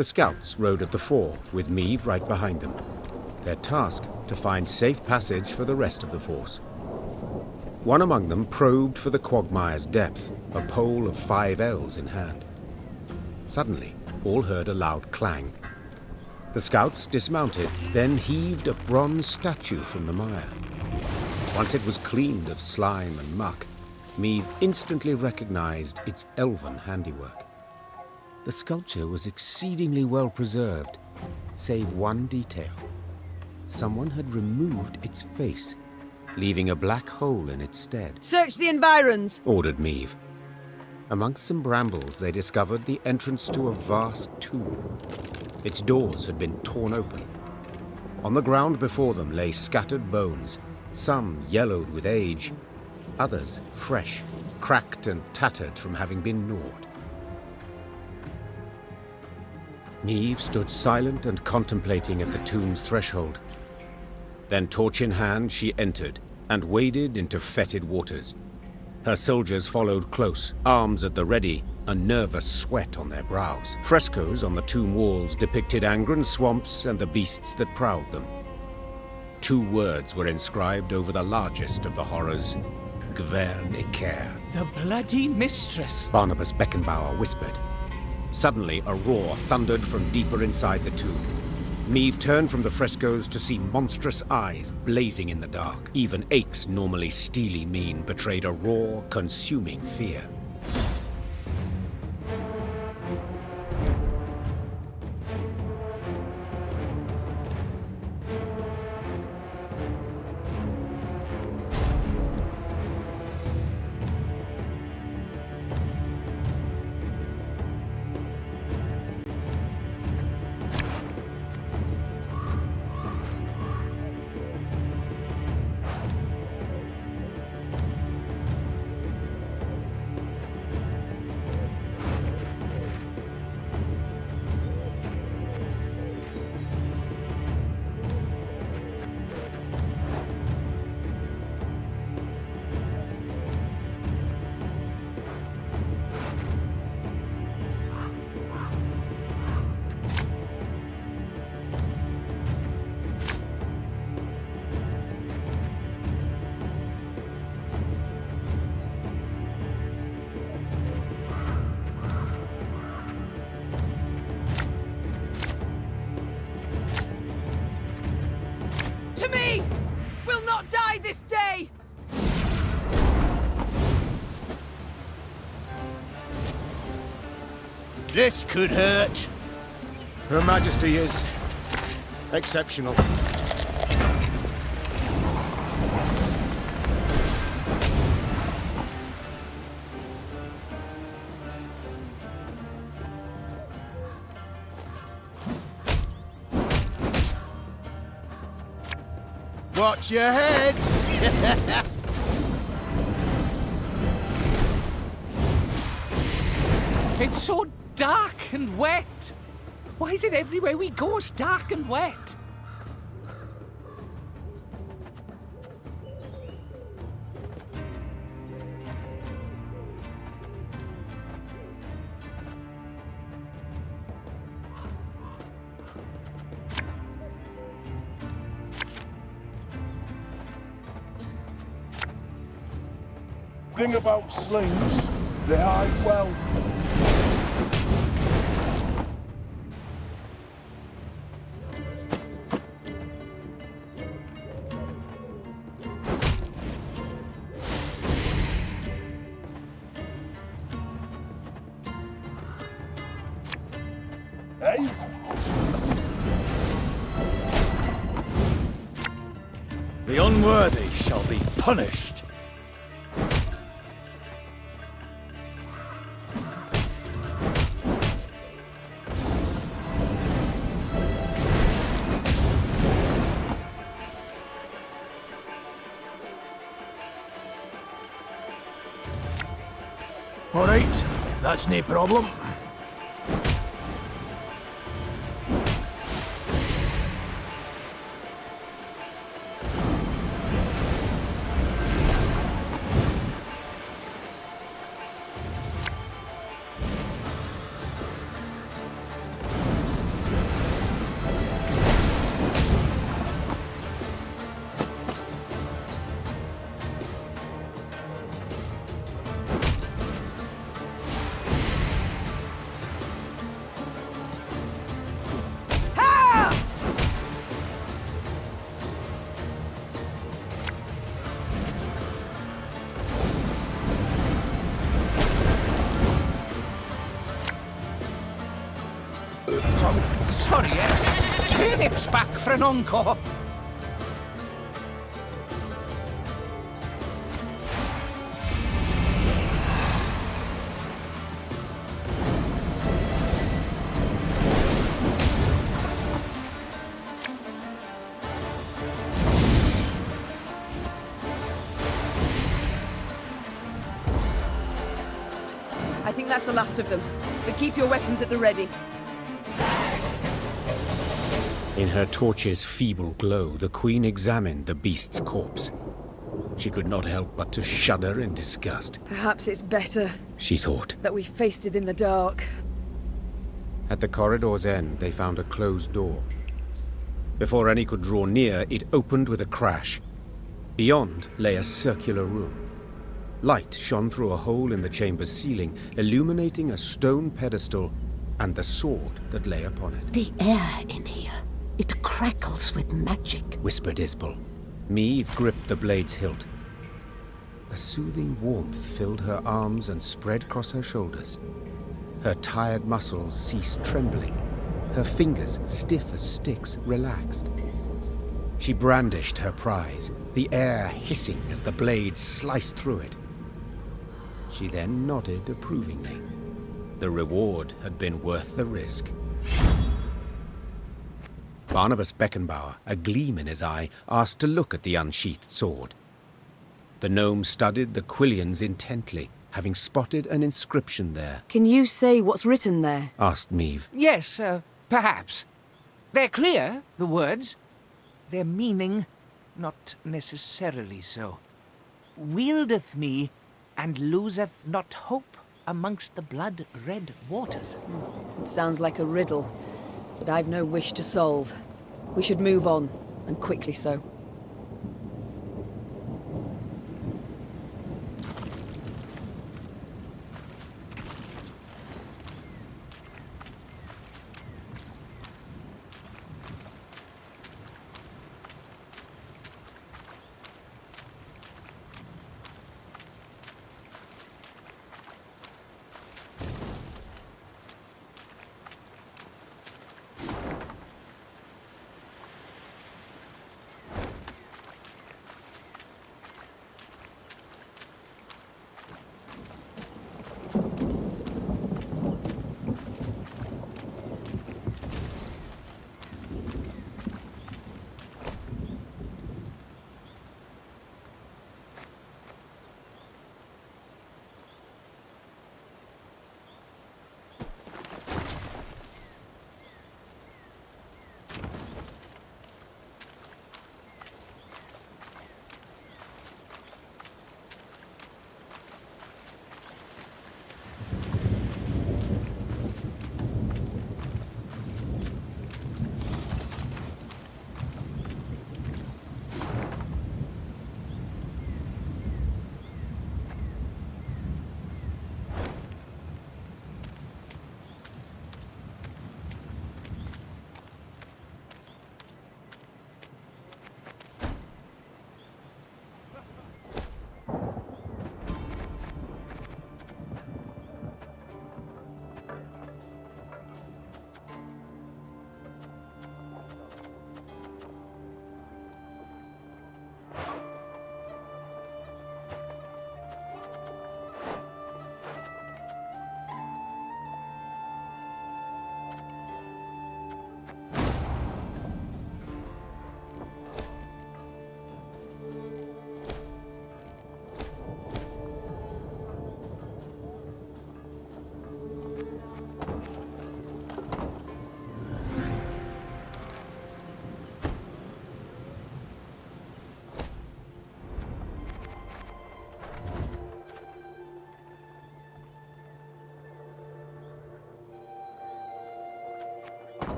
The scouts rode at the fore, with Meave right behind them. Their task, to find safe passage for the rest of the force. One among them probed for the quagmire's depth, a pole of 5 ells in hand. Suddenly, all heard a loud clang. The scouts dismounted, then heaved a bronze statue from the mire. Once it was cleaned of slime and muck, Meave instantly recognized its elven handiwork. The sculpture was exceedingly well preserved, save one detail. Someone had removed its face, leaving a black hole in its stead. Search the environs, ordered Meave. Amongst some brambles, they discovered the entrance to a vast tomb. Its doors had been torn open. On the ground before them lay scattered bones, some yellowed with age, others fresh, cracked and tattered from having been gnawed. Meave stood silent and contemplating at the tomb's threshold. Then, torch in hand, she entered and waded into fetid waters. Her soldiers followed close, arms at the ready, a nervous sweat on their brows. Frescoes on the tomb walls depicted Angren swamps and the beasts that prowled them. 2 words were inscribed over the largest of the horrors: Gwern Iker. The bloody mistress. Barnabas Beckenbauer whispered. Suddenly, a roar thundered from deeper inside the tomb. Meave turned from the frescoes to see monstrous eyes blazing in the dark. Even Ake's normally steely mien betrayed a raw, consuming fear. To me! We'll not die this day! This could hurt. Her Majesty is exceptional. Watch your heads! It's so dark and wet. Why is it everywhere we go it's dark and wet? Thing about slings, they hide well. Hey? The unworthy shall be punished. All right, that's no problem. Sorry, turnips back for an encore. I think that's the last of them. But keep your weapons at the ready. In her torch's feeble glow, the Queen examined the beast's corpse. She could not help but to shudder in disgust. Perhaps it's better, She thought. that we faced it in the dark. At the corridor's end, they found a closed door. Before any could draw near, it opened with a crash. Beyond lay a circular room. Light shone through a hole in the chamber's ceiling, illuminating a stone pedestal and the sword that lay upon it. The air in here, it crackles with magic, whispered Isbel. Meve gripped the blade's hilt. A soothing warmth filled her arms and spread across her shoulders. Her tired muscles ceased trembling. Her fingers, stiff as sticks, relaxed. She brandished her prize, the air hissing as the blade sliced through it. She then nodded approvingly. The reward had been worth the risk. Barnabas Beckenbauer, a gleam in his eye, asked to look at the unsheathed sword. The gnome studied the quillions intently, having spotted an inscription there. Can you say what's written there? Asked Meve. Yes, perhaps. They're clear, the words. Their meaning, not necessarily so. Wieldeth me, and loseth not hope amongst the blood-red waters. It sounds like a riddle, but I've no wish to solve. We should move on, and quickly so.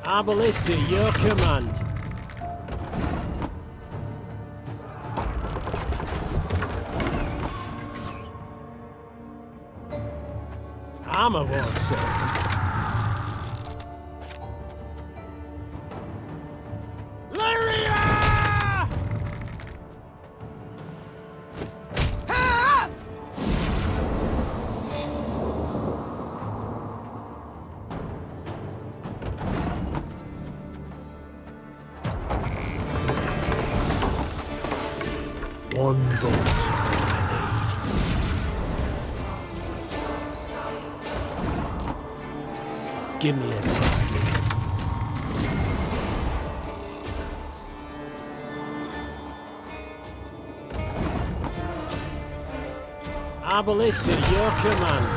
Arbalist at your command. Armor won't serve. One bolt I need. Give me a time. Arbalist at your command.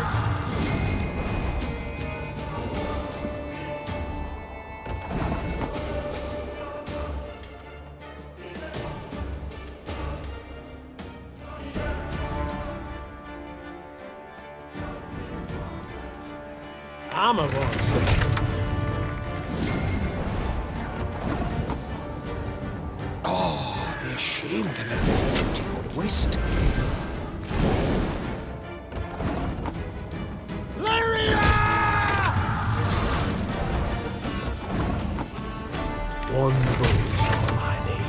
Armor won't serve. Oh, I'd be ashamed to let this beauty go to waste. One bolt's all I need.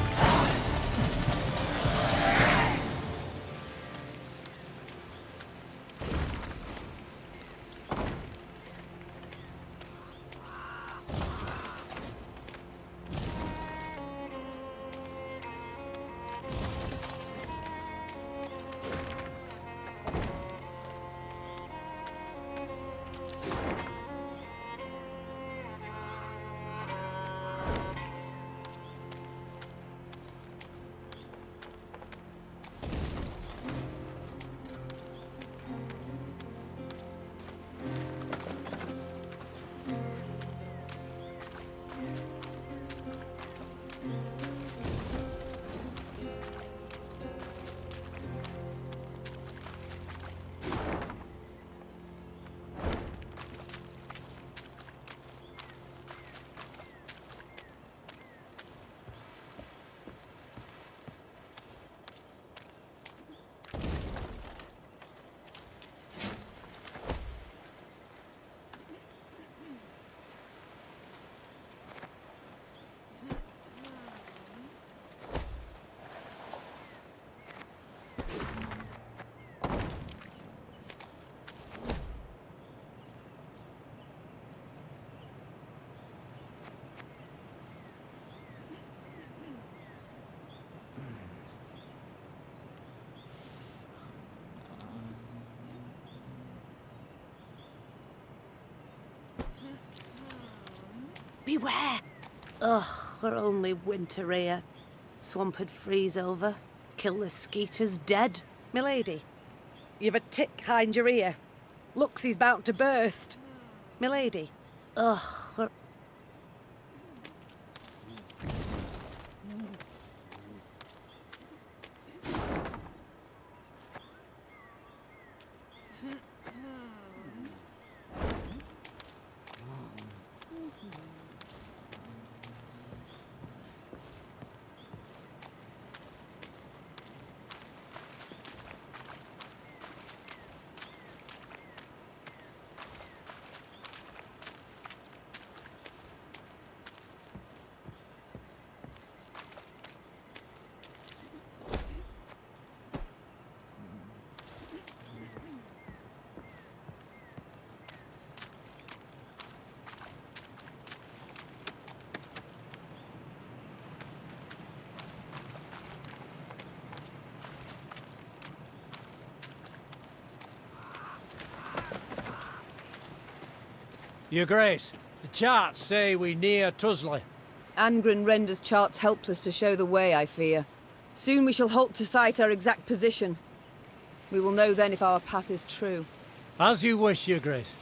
Beware! Ugh, we're only winter here. Swamp'd freeze over. Kill the skeeters dead. Milady, you've a tick behind your ear. Looks he's about to burst. Milady. Ugh, we're... Your Grace, the charts say we near Tusley. Angren renders charts helpless to show the way, I fear. Soon we shall halt to sight our exact position. We will know then if our path is true. As you wish, Your Grace.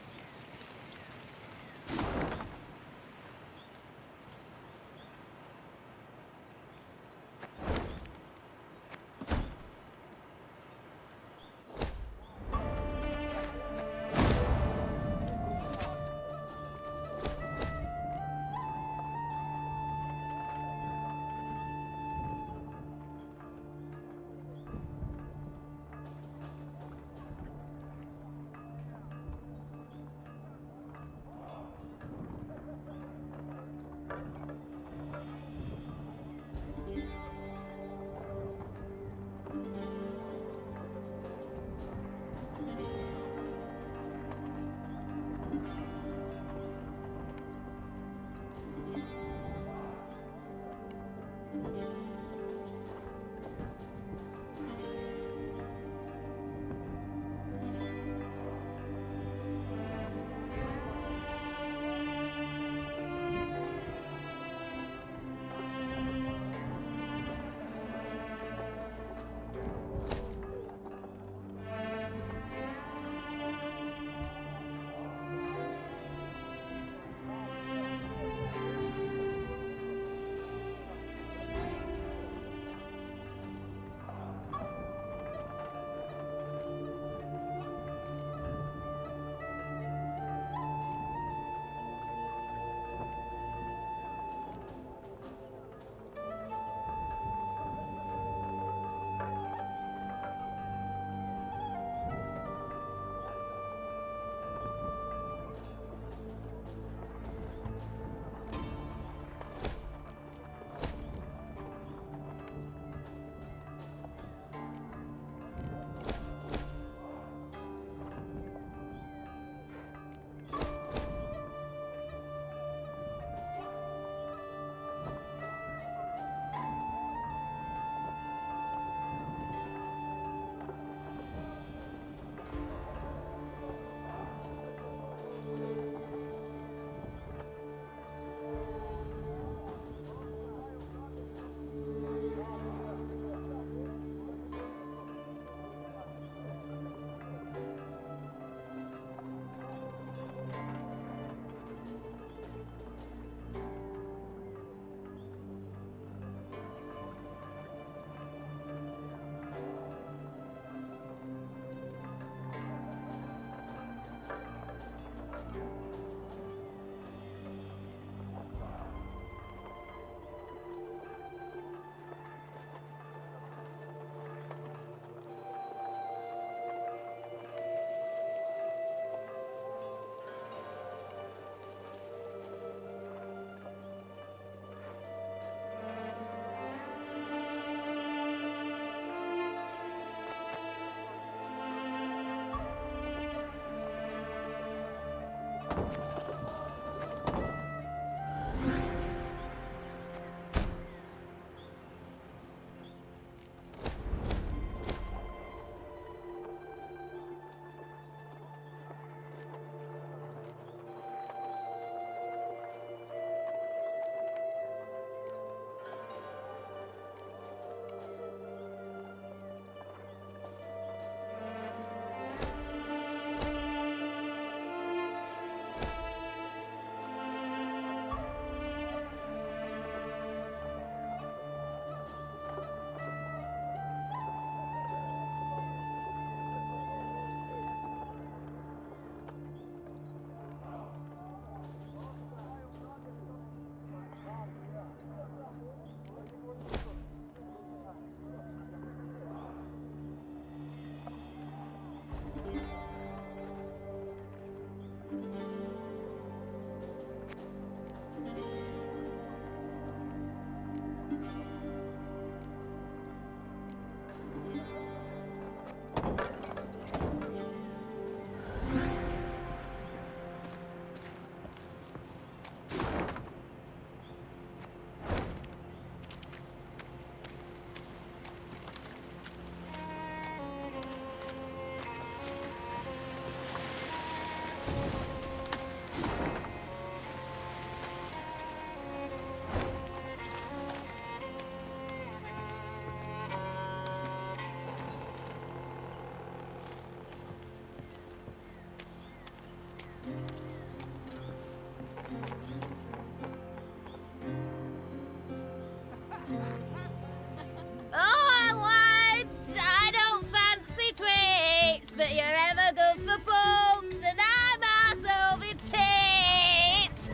Oh, lads, I don't fancy tweets, but you're ever good for pubs, and I'm arse over tits.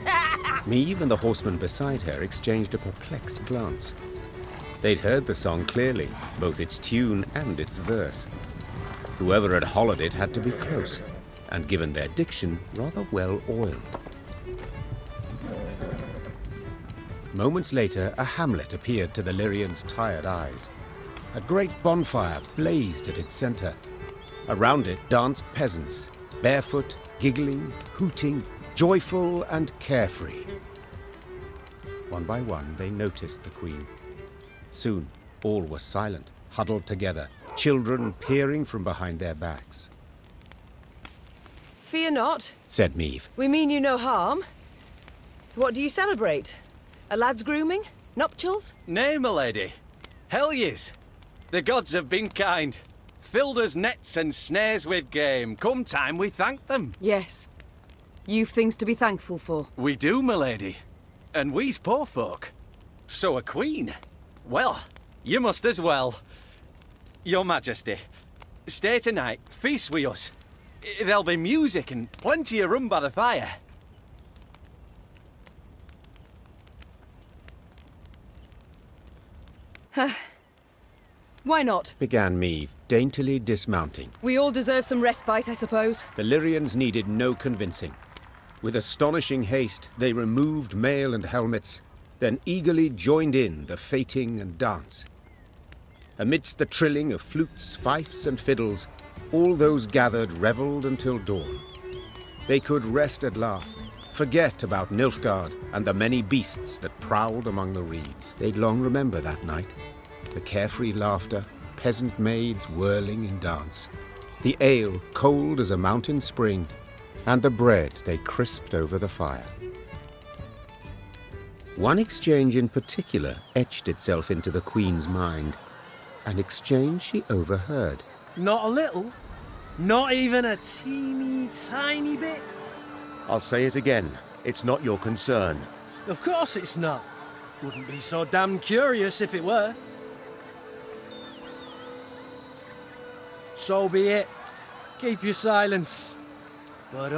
Meave and the horseman beside her exchanged a perplexed glance. They'd heard the song clearly, both its tune and its verse. Whoever had hollered it had to be close, and given their diction, rather well oiled. Moments later, a hamlet appeared to the Lyrians' tired eyes. A great bonfire blazed at its center. Around it danced peasants, barefoot, giggling, hooting, joyful and carefree. One by one, they noticed the queen. Soon, all were silent, huddled together, children peering from behind their backs. Fear not, Said Meave. we mean you no harm. What do you celebrate? A lad's grooming? Nuptials? Nay, my lady. Hell yes. The gods have been kind. Filled us nets and snares with game. Come time we thank them. Yes. You've things to be thankful for. We do, my lady. And we's poor folk. So a queen. Well, you must as well. Your Majesty, stay tonight, feast with us. There'll be music and plenty of rum by the fire. Why not? Began Meave, daintily dismounting. We all deserve some respite, I suppose. The Lyrians needed no convincing. With astonishing haste, they removed mail and helmets, then eagerly joined in the feting and dance. Amidst the trilling of flutes, fifes, and fiddles, all those gathered revelled until dawn. They could rest at last, forget about Nilfgaard and the many beasts that prowled among the reeds. They'd long remember that night. The carefree laughter, peasant maids whirling in dance, the ale cold as a mountain spring, and the bread they crisped over the fire. One exchange in particular etched itself into the Queen's mind, an exchange she overheard. Not a little? Not even a teeny tiny bit? I'll say it again. It's not your concern. Of course it's not. Wouldn't be so damn curious if it were. So be it. Keep your silence. But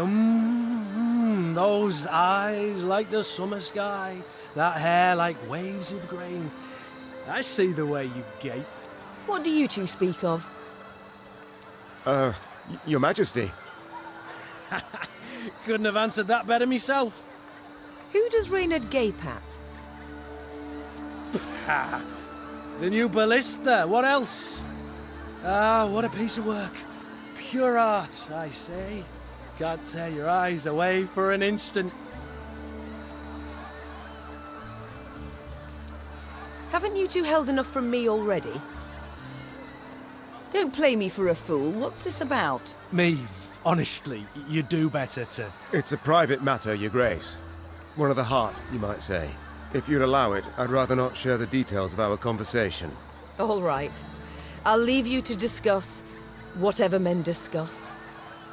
those eyes like the summer sky, that hair like waves of grain. I see the way you gape. What do you two speak of? Your Majesty. Couldn't have answered that better myself. Who does Reynard gape at? Ha! The new ballista, what else? Ah, what a piece of work. Pure art, I say. Can't tear your eyes away for an instant. Haven't you two held enough from me already? Don't play me for a fool. What's this about? Meave, honestly, you do better to... It's a private matter, Your Grace. One of the heart, you might say. If you'd allow it, I'd rather not share the details of our conversation. All right. I'll leave you to discuss whatever men discuss.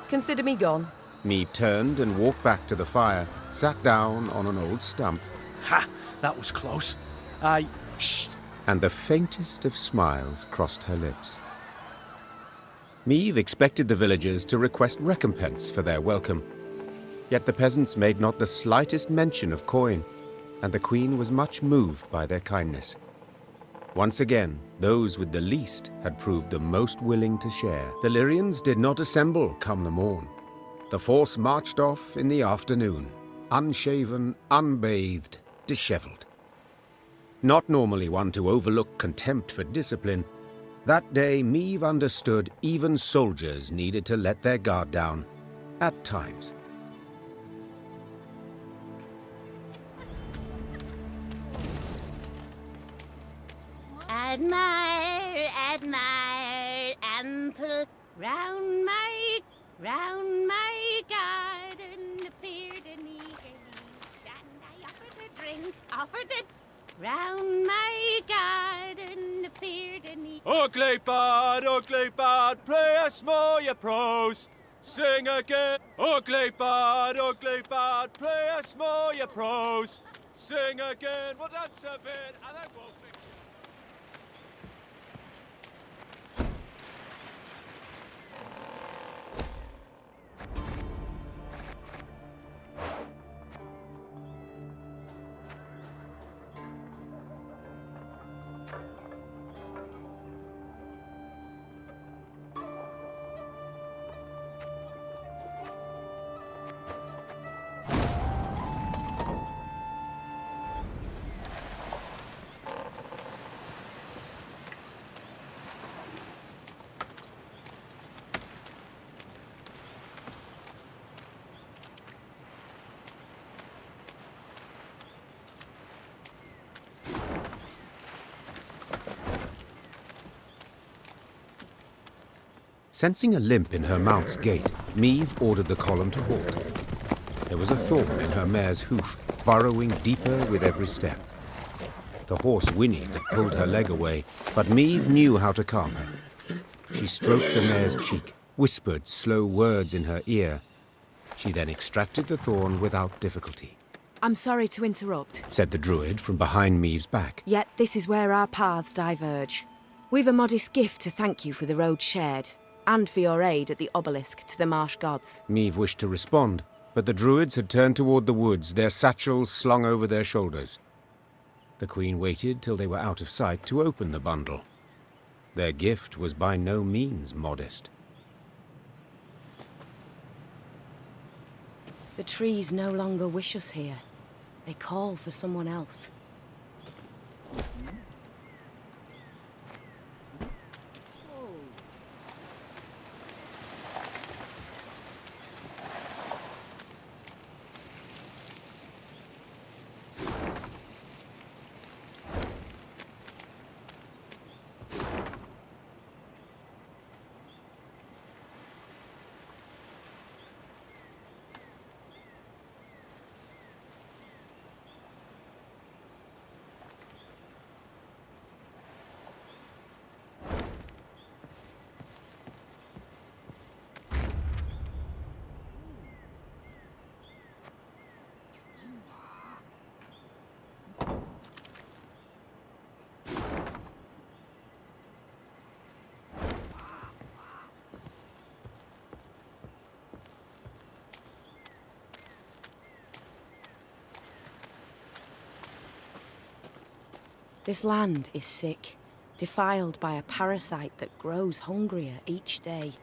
Consider me gone. Meave turned and walked back to the fire, sat down on an old stump. Ha! That was close. Shh! And the faintest of smiles crossed her lips. Meave expected the villagers to request recompense for their welcome. Yet the peasants made not the slightest mention of coin, and the queen was much moved by their kindness. Once again, those with the least had proved the most willing to share. The Lyrians did not assemble come the morn. The force marched off in the afternoon, unshaven, unbathed, dishevelled. Not normally one to overlook contempt for discipline, that day Meave understood even soldiers needed to let their guard down, at times. Admire, admire, ample, round my garden appeared an eager leech, and I offered a drink, offered it. Round my garden appeared an eager... Ugly bad, play us more your prose. Sing again. Ugly bad, play us more your prose. Sing again. Well, that's a bit, and I won't be... Sensing a limp in her mount's gait, Meave ordered the column to halt. There was a thorn in her mare's hoof, burrowing deeper with every step. The horse whinnied and pulled her leg away, but Meave knew how to calm her. She stroked the mare's cheek, whispered slow words in her ear. She then extracted the thorn without difficulty. I'm sorry to interrupt, Said the druid from behind Meave's back. Yet this is where our paths diverge. We've a modest gift to thank you for the road shared, and for your aid at the obelisk to the marsh gods. Meave wished to respond, but the druids had turned toward the woods, their satchels slung over their shoulders. The queen waited till they were out of sight to open the bundle. Their gift was by no means modest. The trees no longer wish us here. They call for someone else. This land is sick, defiled by a parasite that grows hungrier each day.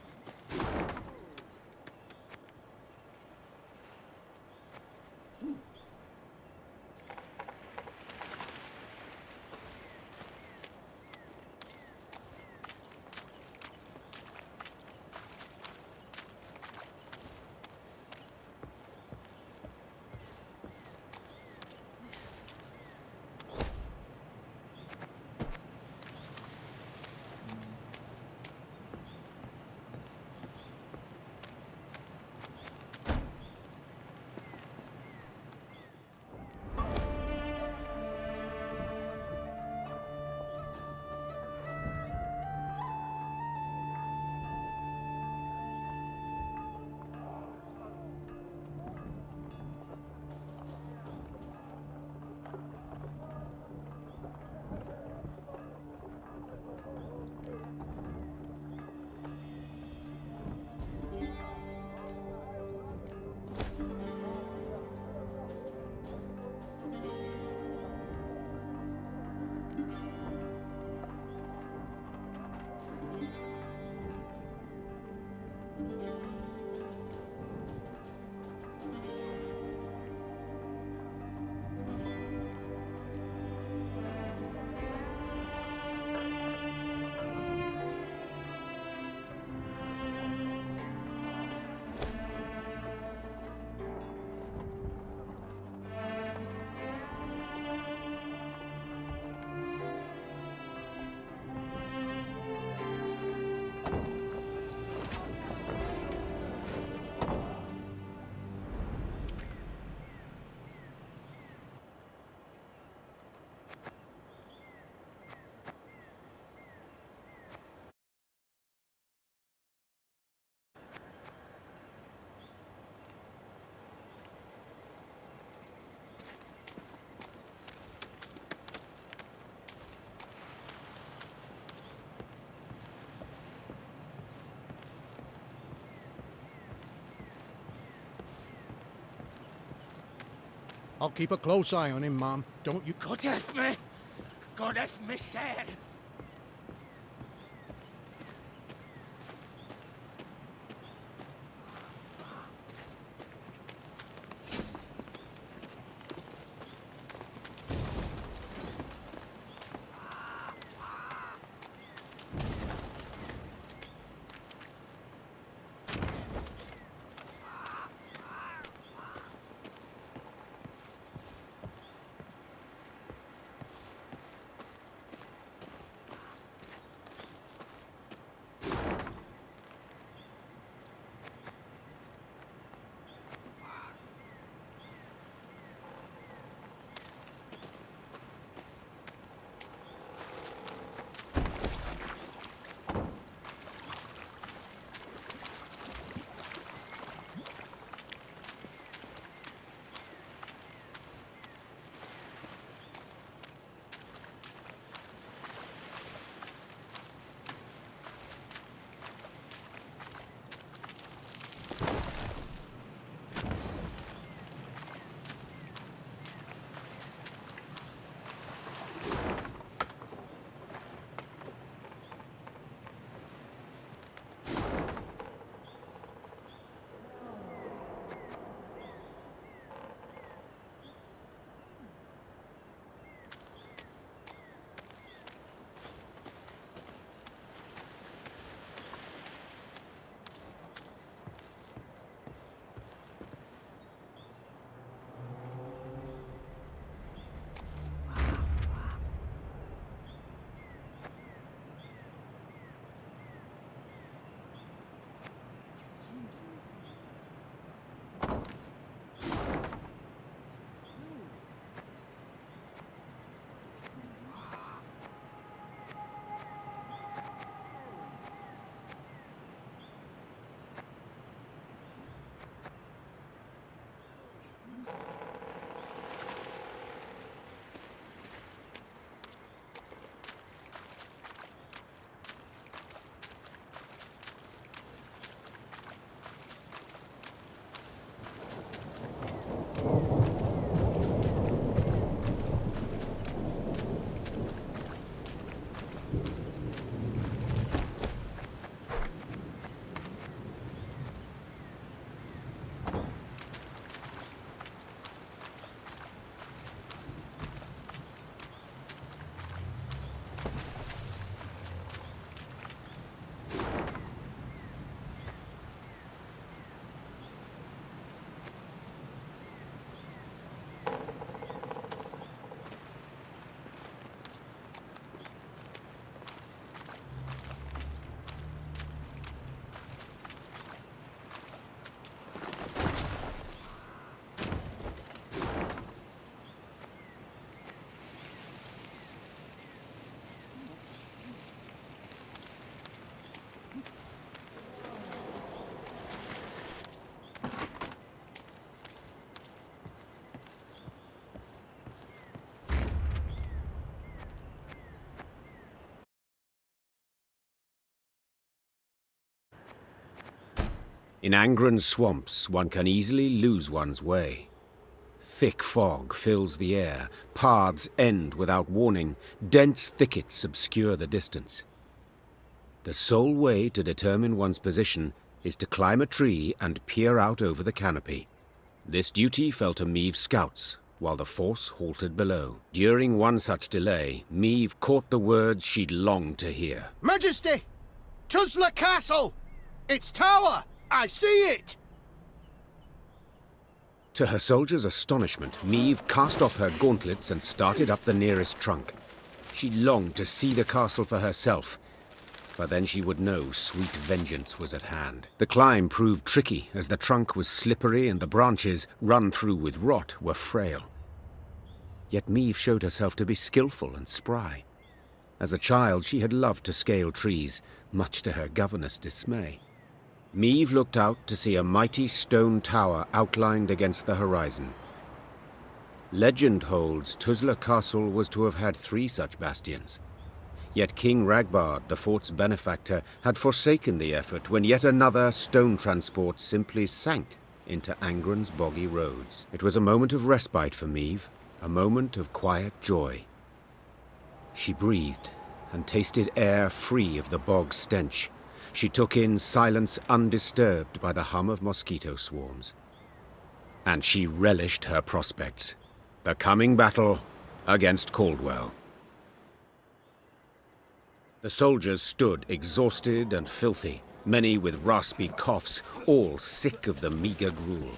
I'll keep a close eye on him, Mom. Don't you... God F me! God F me, sir! In Angren's swamps, one can easily lose one's way. Thick fog fills the air, paths end without warning, dense thickets obscure the distance. The sole way to determine one's position is to climb a tree and peer out over the canopy. This duty fell to Meave's scouts, while the force halted below. During one such delay, Meave caught the words she'd longed to hear. Majesty! Tuzla Castle! Its tower! I see it! To her soldiers' astonishment, Meave cast off her gauntlets and started up the nearest trunk. She longed to see the castle for herself, for then she would know sweet vengeance was at hand. The climb proved tricky, as the trunk was slippery and the branches, run through with rot, were frail. Yet Meave showed herself to be skillful and spry. As a child, she had loved to scale trees, much to her governess' dismay. Meave looked out to see a mighty stone tower outlined against the horizon. Legend holds Tuzla Castle was to have had 3 such bastions. Yet King Ragbard, the fort's benefactor, had forsaken the effort when yet another stone transport simply sank into Angren's boggy roads. It was a moment of respite for Meave, a moment of quiet joy. She breathed and tasted air free of the bog stench. She took in silence undisturbed by the hum of mosquito swarms. And she relished her prospects. The coming battle against Caldwell. The soldiers stood exhausted and filthy, many with raspy coughs, all sick of the meager gruel.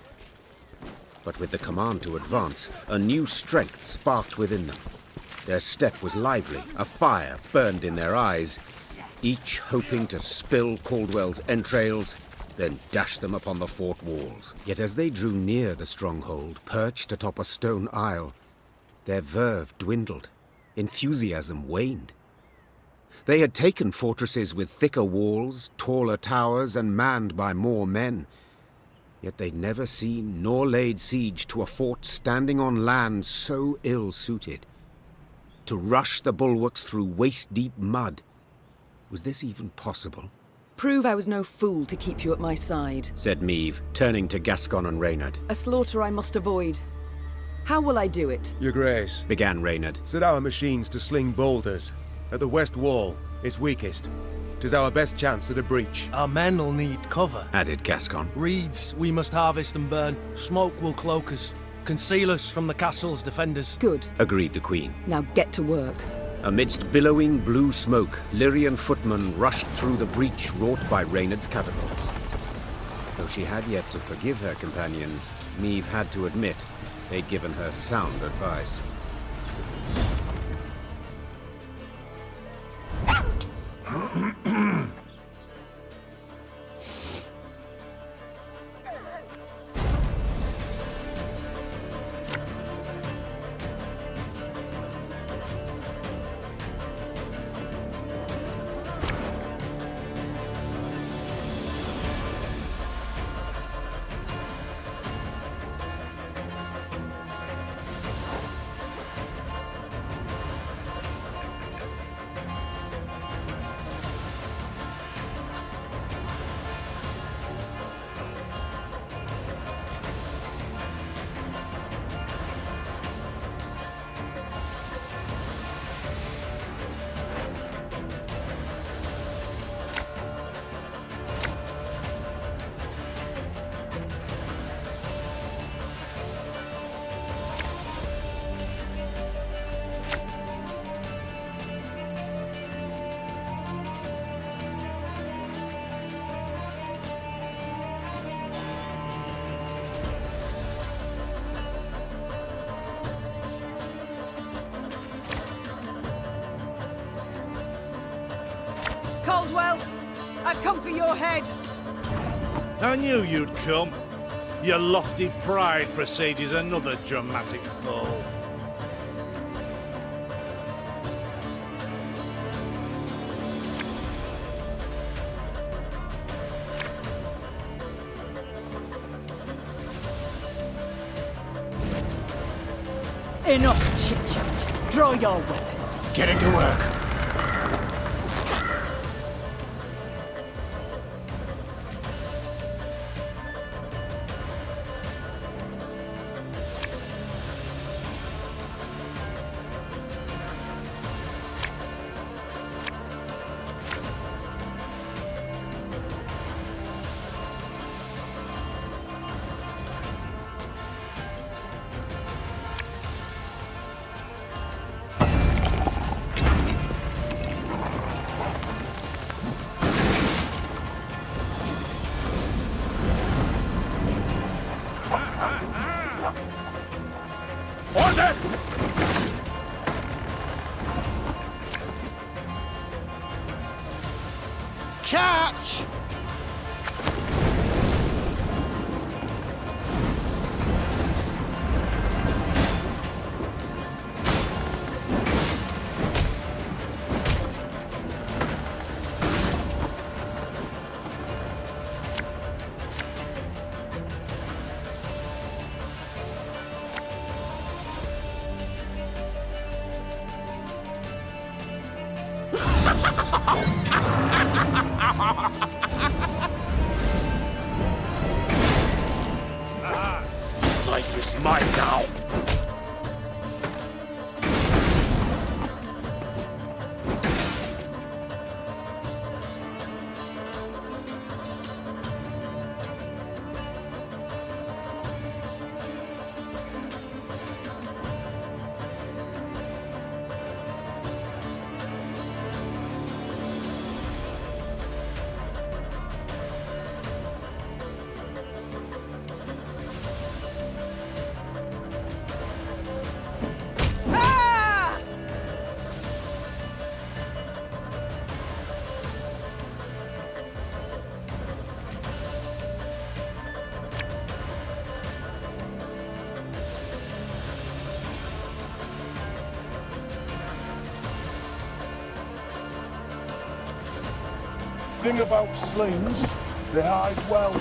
But with the command to advance, a new strength sparked within them. Their step was lively, a fire burned in their eyes, each hoping to spill Caldwell's entrails, then dash them upon the fort walls. Yet as they drew near the stronghold, perched atop a stone isle, their verve dwindled, enthusiasm waned. They had taken fortresses with thicker walls, taller towers, and manned by more men. Yet they'd never seen nor laid siege to a fort standing on land so ill-suited. To rush the bulwarks through waist-deep mud. Was this even possible? Prove I was no fool to keep you at my side, said Meave, turning to Gascon and Reynard. A slaughter I must avoid. How will I do it? Your Grace, began Reynard. Set our machines to sling boulders. At the west wall, it's weakest. 'Tis our best chance at a breach. Our men will need cover, added Gascon. Reeds we must harvest and burn. Smoke will cloak us, conceal us from the castle's defenders. Good, agreed the Queen. Now get to work. Amidst billowing blue smoke, Lyrian footmen rushed through the breach wrought by Reynard's catapults. Though she had yet to forgive her companions, Meave had to admit they'd given her sound advice. Caldwell, I've come for your head. I knew you'd come. Your lofty pride presages another dramatic fall. Enough chit-chat. Draw your weapon. Getting to work. catch! Life is mine now. Thing about slings, they hide well.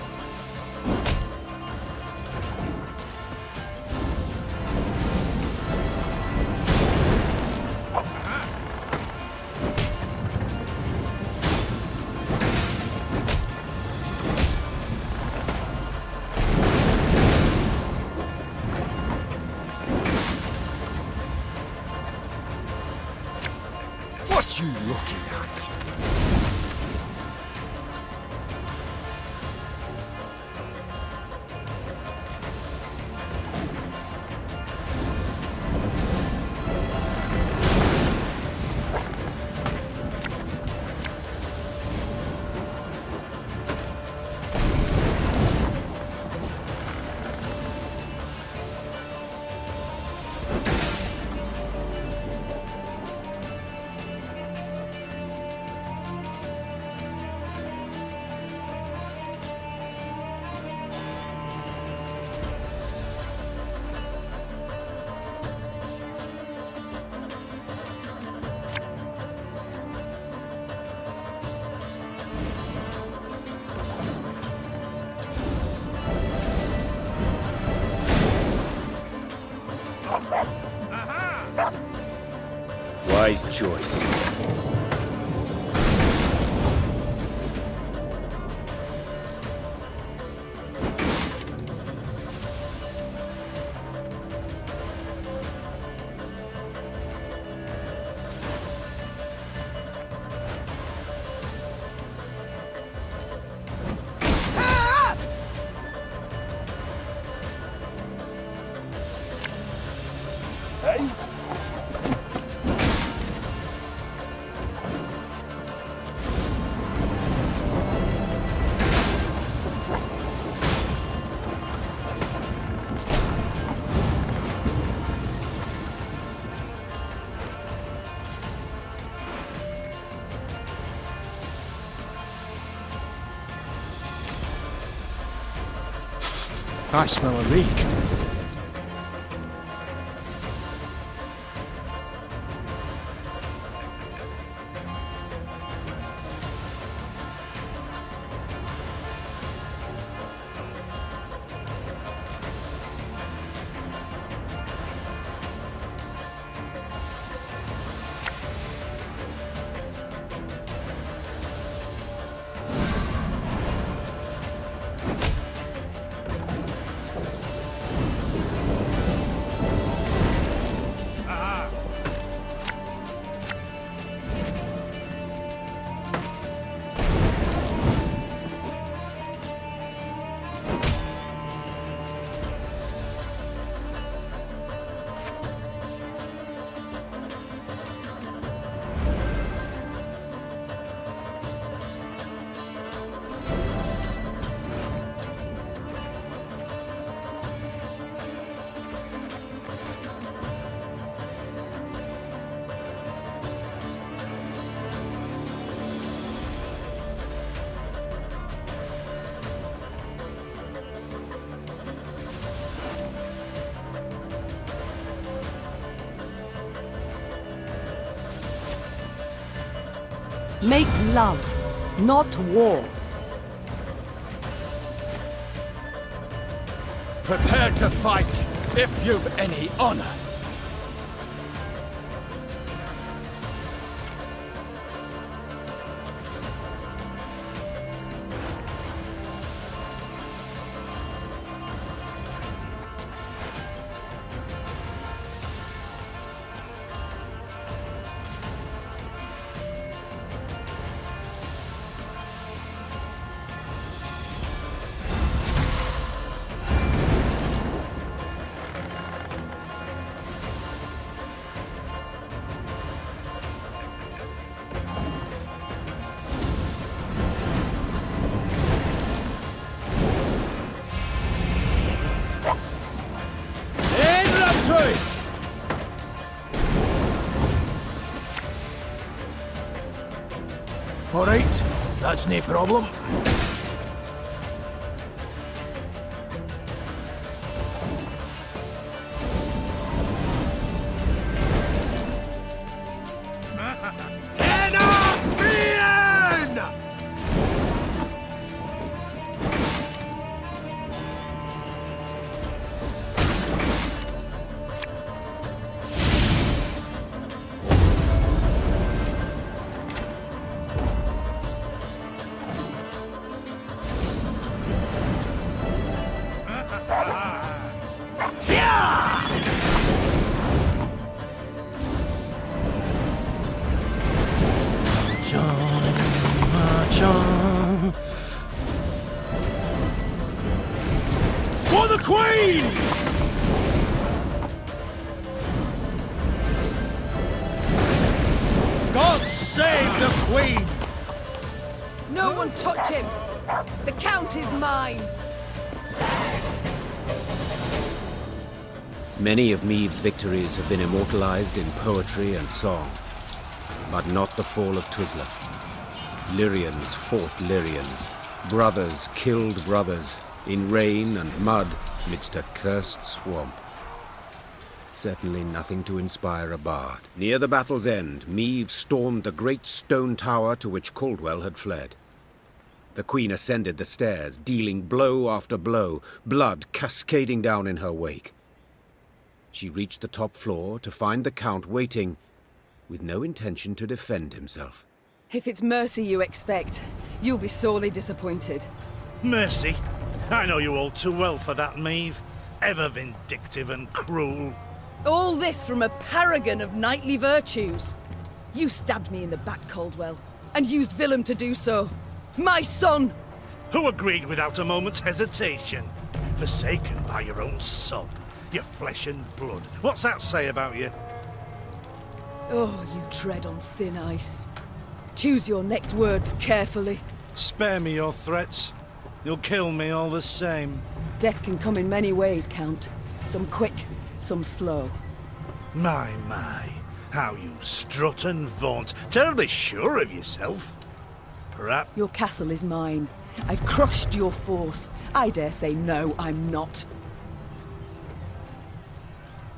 What you looking at? Wise choice. Hey? I smell a leak. Make love, not war. Prepare to fight, if you've any honor. All right, that's no problem. For the Queen! God save the Queen! No one touch him! The Count is mine! Many of Maeve's victories have been immortalized in poetry and song, but not the fall of Tuzla. Lyrians fought Lyrians. Brothers killed brothers, in rain and mud, midst a cursed swamp. Certainly nothing to inspire a bard. Near the battle's end, Maeve stormed the great stone tower to which Caldwell had fled. The Queen ascended the stairs, dealing blow after blow, blood cascading down in her wake. She reached the top floor to find the Count waiting, with no intention to defend himself. If it's mercy you expect, you'll be sorely disappointed. Mercy? I know you all too well for that, Maeve. Ever vindictive and cruel. All this from a paragon of knightly virtues. You stabbed me in the back, Caldwell, and used Willem to do so. My son! Who agreed without a moment's hesitation? Forsaken by your own son, your flesh and blood. What's that say about you? Oh, you tread on thin ice. Choose your next words carefully. Spare me your threats. You'll kill me all the same. Death can come in many ways, Count. Some quick, some slow. My, how you strut and vaunt. Terribly sure of yourself. Perhaps... Your castle is mine. I've crushed your force. I dare say no, I'm not.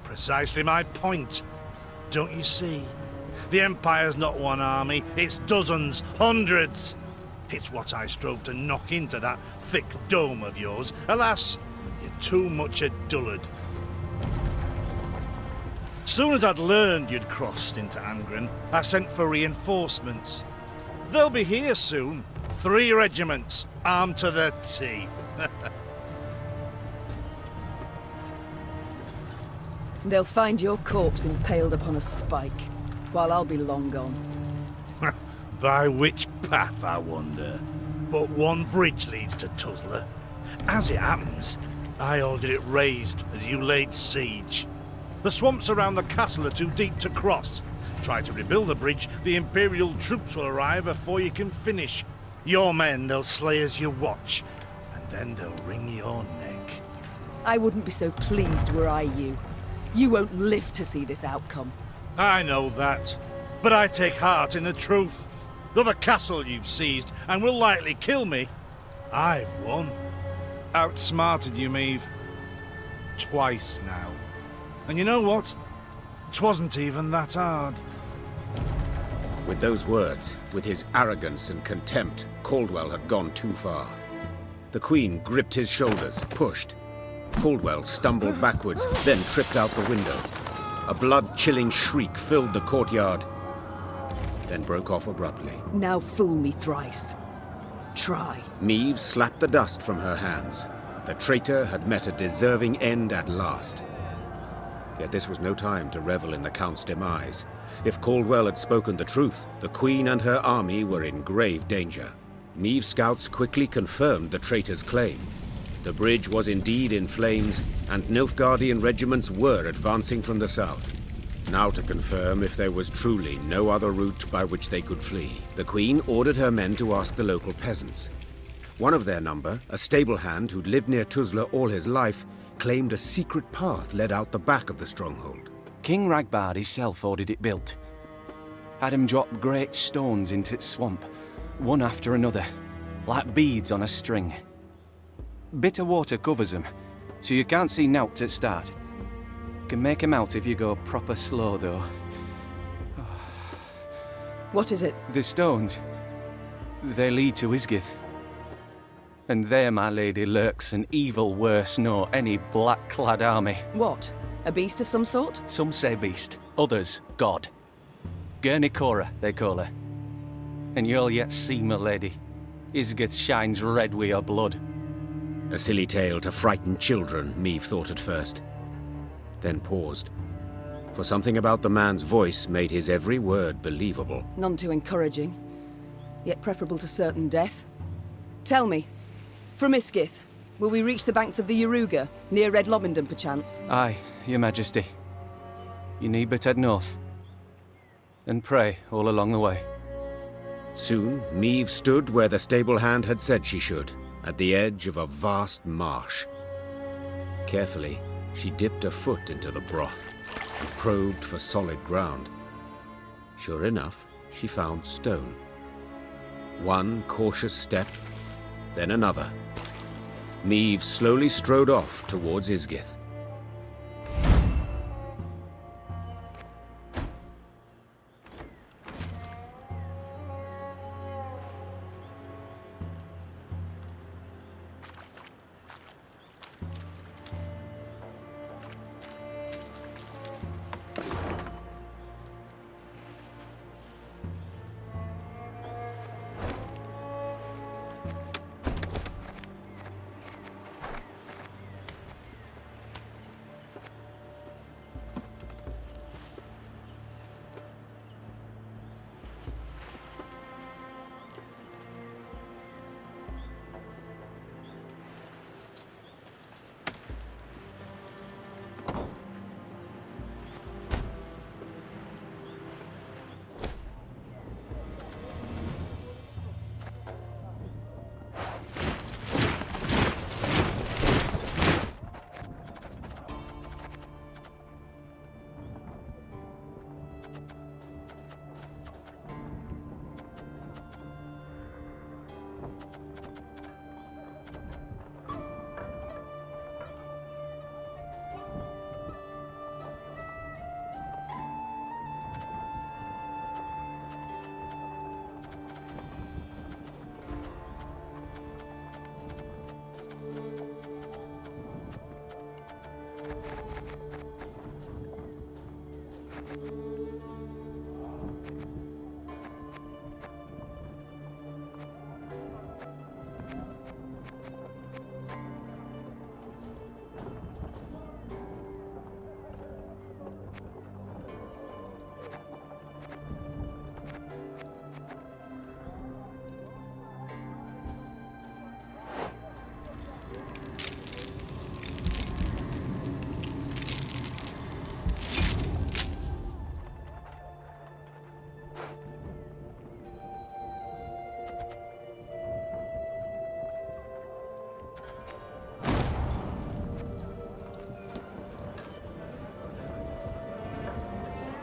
Precisely my point. Don't you see? The Empire's not one army, it's dozens, hundreds. It's what I strove to knock into that thick dome of yours. Alas, you're too much a dullard. Soon as I'd learned you'd crossed into Angren, I sent for reinforcements. They'll be here soon. 3 regiments, armed to the teeth. They'll find your corpse impaled upon a spike, while I'll be long gone. By which path, I wonder? But one bridge leads to Tuzla. As it happens, I ordered it raised as you laid siege. The swamps around the castle are too deep to cross. Try to rebuild the bridge, the Imperial troops will arrive before you can finish. Your men they'll slay as you watch, and then they'll wring your neck. I wouldn't be so pleased were I you. You won't live to see this outcome. I know that, but I take heart in the truth. Though the castle you've seized and will likely kill me, I've won. Outsmarted you, Maeve. Twice now. And you know what? 'Twasn't even that hard. With those words, with his arrogance and contempt, Caldwell had gone too far. The Queen gripped his shoulders, pushed. Caldwell stumbled backwards, then tripped out the window. A blood-chilling shriek filled the courtyard, then broke off abruptly. Now fool me thrice. Try. Meve slapped the dust from her hands. The traitor had met a deserving end at last. Yet this was no time to revel in the Count's demise. If Caldwell had spoken the truth, the Queen and her army were in grave danger. Meve's scouts quickly confirmed the traitor's claim. The bridge was indeed in flames, and Nilfgaardian regiments were advancing from the south. Now to confirm if there was truly no other route by which they could flee, the Queen ordered her men to ask the local peasants. One of their number, a stable hand who'd lived near Tuzla all his life, claimed a secret path led out the back of the stronghold. King Ragbard himself ordered it built. Had him drop great stones into its swamp, one after another, like beads on a string. Bitter water covers them, so you can't see nowt at start. Can make 'em out if you go proper slow, though. What is it? The stones, they lead to Isgith. And there, my lady, lurks an evil worse nor any black-clad army. What? A beast of some sort? Some say beast, others god. Gurnikora, they call her. And you'll yet see, my lady. Isgith shines red with her blood. A silly tale to frighten children, Meve thought at first. Then paused. For something about the man's voice made his every word believable. None too encouraging, yet preferable to certain death. Tell me, from Isgith, will we reach the banks of the Yaruga, near Red Lobendon perchance? Aye, your majesty. You need but head north. And pray all along the way. Soon, Meve stood where the stable hand had said she should, at the edge of a vast marsh. Carefully, she dipped a foot into the broth and probed for solid ground. Sure enough, she found stone. One cautious step, then another. Meve slowly strode off towards Isgith.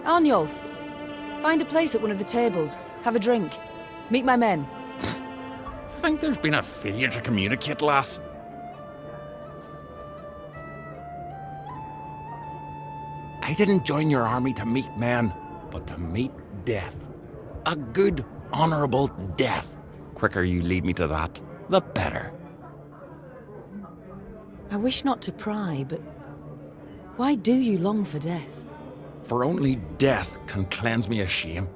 Arnulf, find a place at one of the tables. Have a drink. Meet my men. Think there's been a failure to communicate, lass? I didn't join your army to meet men, but to meet death. A good, honourable death. Quicker you lead me to that, the better. I wish not to pry, but why do you long for death? For only death can cleanse me of shame.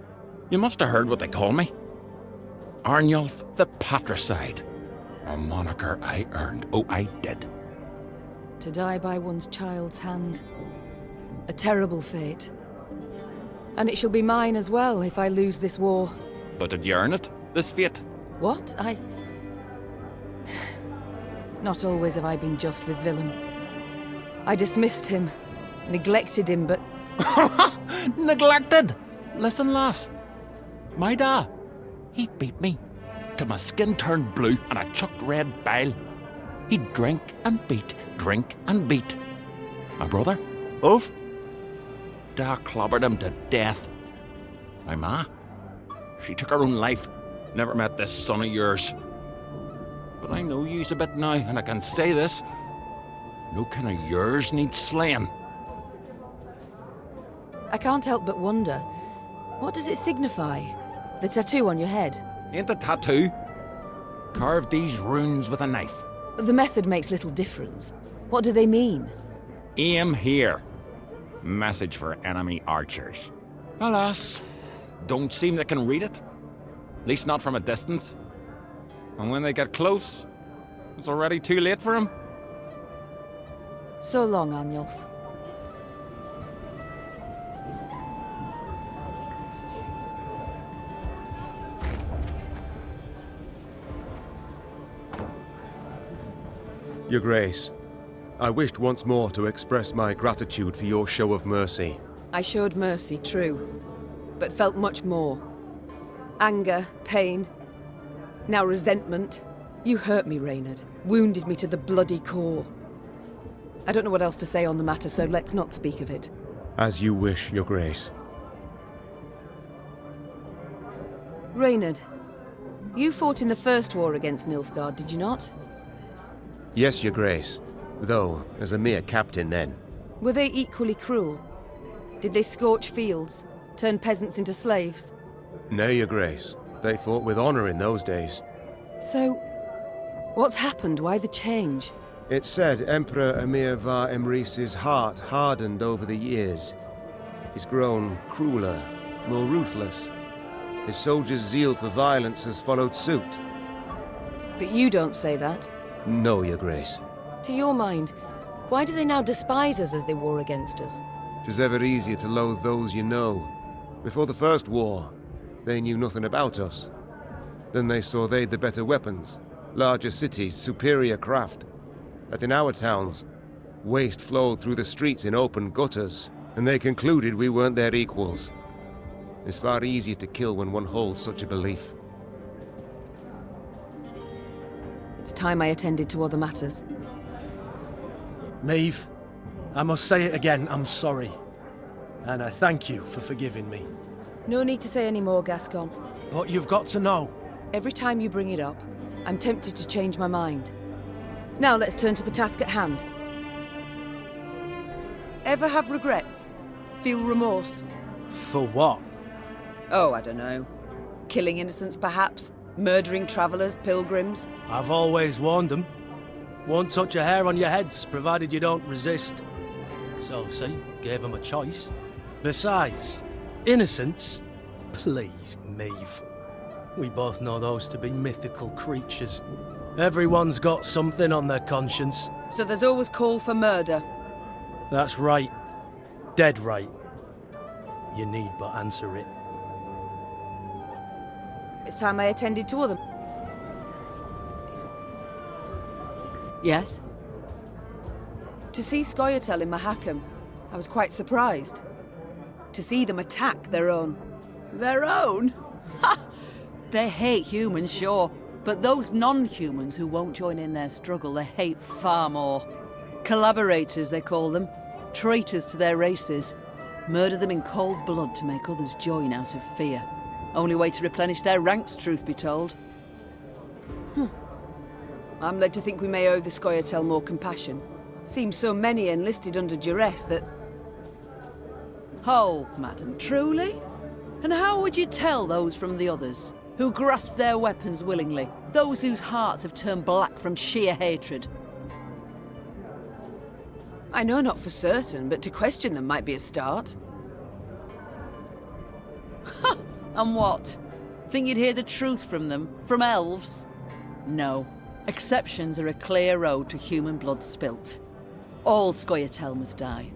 You must have heard what they call me. Arnulf the Patricide. A moniker I earned. Oh, I did. To die by one's child's hand. A terrible fate. And it shall be mine as well if I lose this war. But did you earn it? This fate? What? Not always have I been just with Willem. I dismissed him, neglected him, but... Neglected? Listen, lass. My da, he beat me till my skin turned blue and I chucked red bile. He'd drink and beat, drink and beat. My brother, Ulf, da clobbered him to death. My ma, she took her own life. Never met this son of yours. But I know you's a bit now, and I can say this. No kin of yours needs slaying. I can't help but wonder, what does it signify? The tattoo on your head? Ain't a tattoo. Carved these runes with a knife. The method makes little difference. What do they mean? Aim here. Message for enemy archers. Alas, don't seem they can read it. At least not from a distance. And when they get close, it's already too late for them. So long, Arnulf. Your Grace, I wished once more to express my gratitude for your show of mercy. I showed mercy, true, but felt much more. Anger, pain, now resentment. You hurt me, Reynard. Wounded me to the bloody core. I don't know what else to say on the matter, so let's not speak of it. As you wish, Your Grace. Reynard, you fought in the first war against Nilfgaard, did you not? Yes, Your Grace. Though, as a mere captain then. Were they equally cruel? Did they scorch fields, turn peasants into slaves? No, Your Grace. They fought with honor in those days. So, what's happened? Why the change? It's said Emperor Emir var Emrys's heart hardened over the years. He's grown crueler, more ruthless. His soldiers' zeal for violence has followed suit. But you don't say that. No, Your Grace. To your mind, why do they now despise us as they war against us? 'Tis ever easier to loathe those you know. Before the first war, they knew nothing about us. Then they saw they'd the better weapons, larger cities, superior craft. That in our towns, waste flowed through the streets in open gutters, and they concluded we weren't their equals. It's far easier to kill when one holds such a belief. It's time I attended to other matters. Maeve, I must say it again, I'm sorry. And I thank you for forgiving me. No need to say any more, Gascon. But you've got to know. Every time you bring it up, I'm tempted to change my mind. Now let's turn to the task at hand. Ever have regrets? Feel remorse? For what? Oh, I don't know. Killing innocents, perhaps? Murdering travellers, pilgrims? I've always warned them. Won't touch a hair on your heads, provided you don't resist. So, see, gave them a choice. Besides, innocence? Please, Maeve. We both know those to be mythical creatures. Everyone's got something on their conscience. So there's always call for murder? That's right. Dead right. You need but answer it. It's time I attended to them. Yes? To see Scoia'tael in Mahakam, I was quite surprised. To see them attack their own. Their own? Ha! They hate humans, sure, but those non-humans who won't join in their struggle, they hate far more. Collaborators, they call them. Traitors to their races. Murder them in cold blood to make others join out of fear. Only way to replenish their ranks, truth be told. I'm led to think we may owe the Scoia'tael more compassion. Seems so many enlisted under duress that... Hold, madam, truly? And how would you tell those from the others, who grasp their weapons willingly, those whose hearts have turned black from sheer hatred? I know not for certain, but to question them might be a start. And what? Think you'd hear the truth from them? From elves? No. Exceptions are a clear road to human blood spilt. All Scoia'tael must die.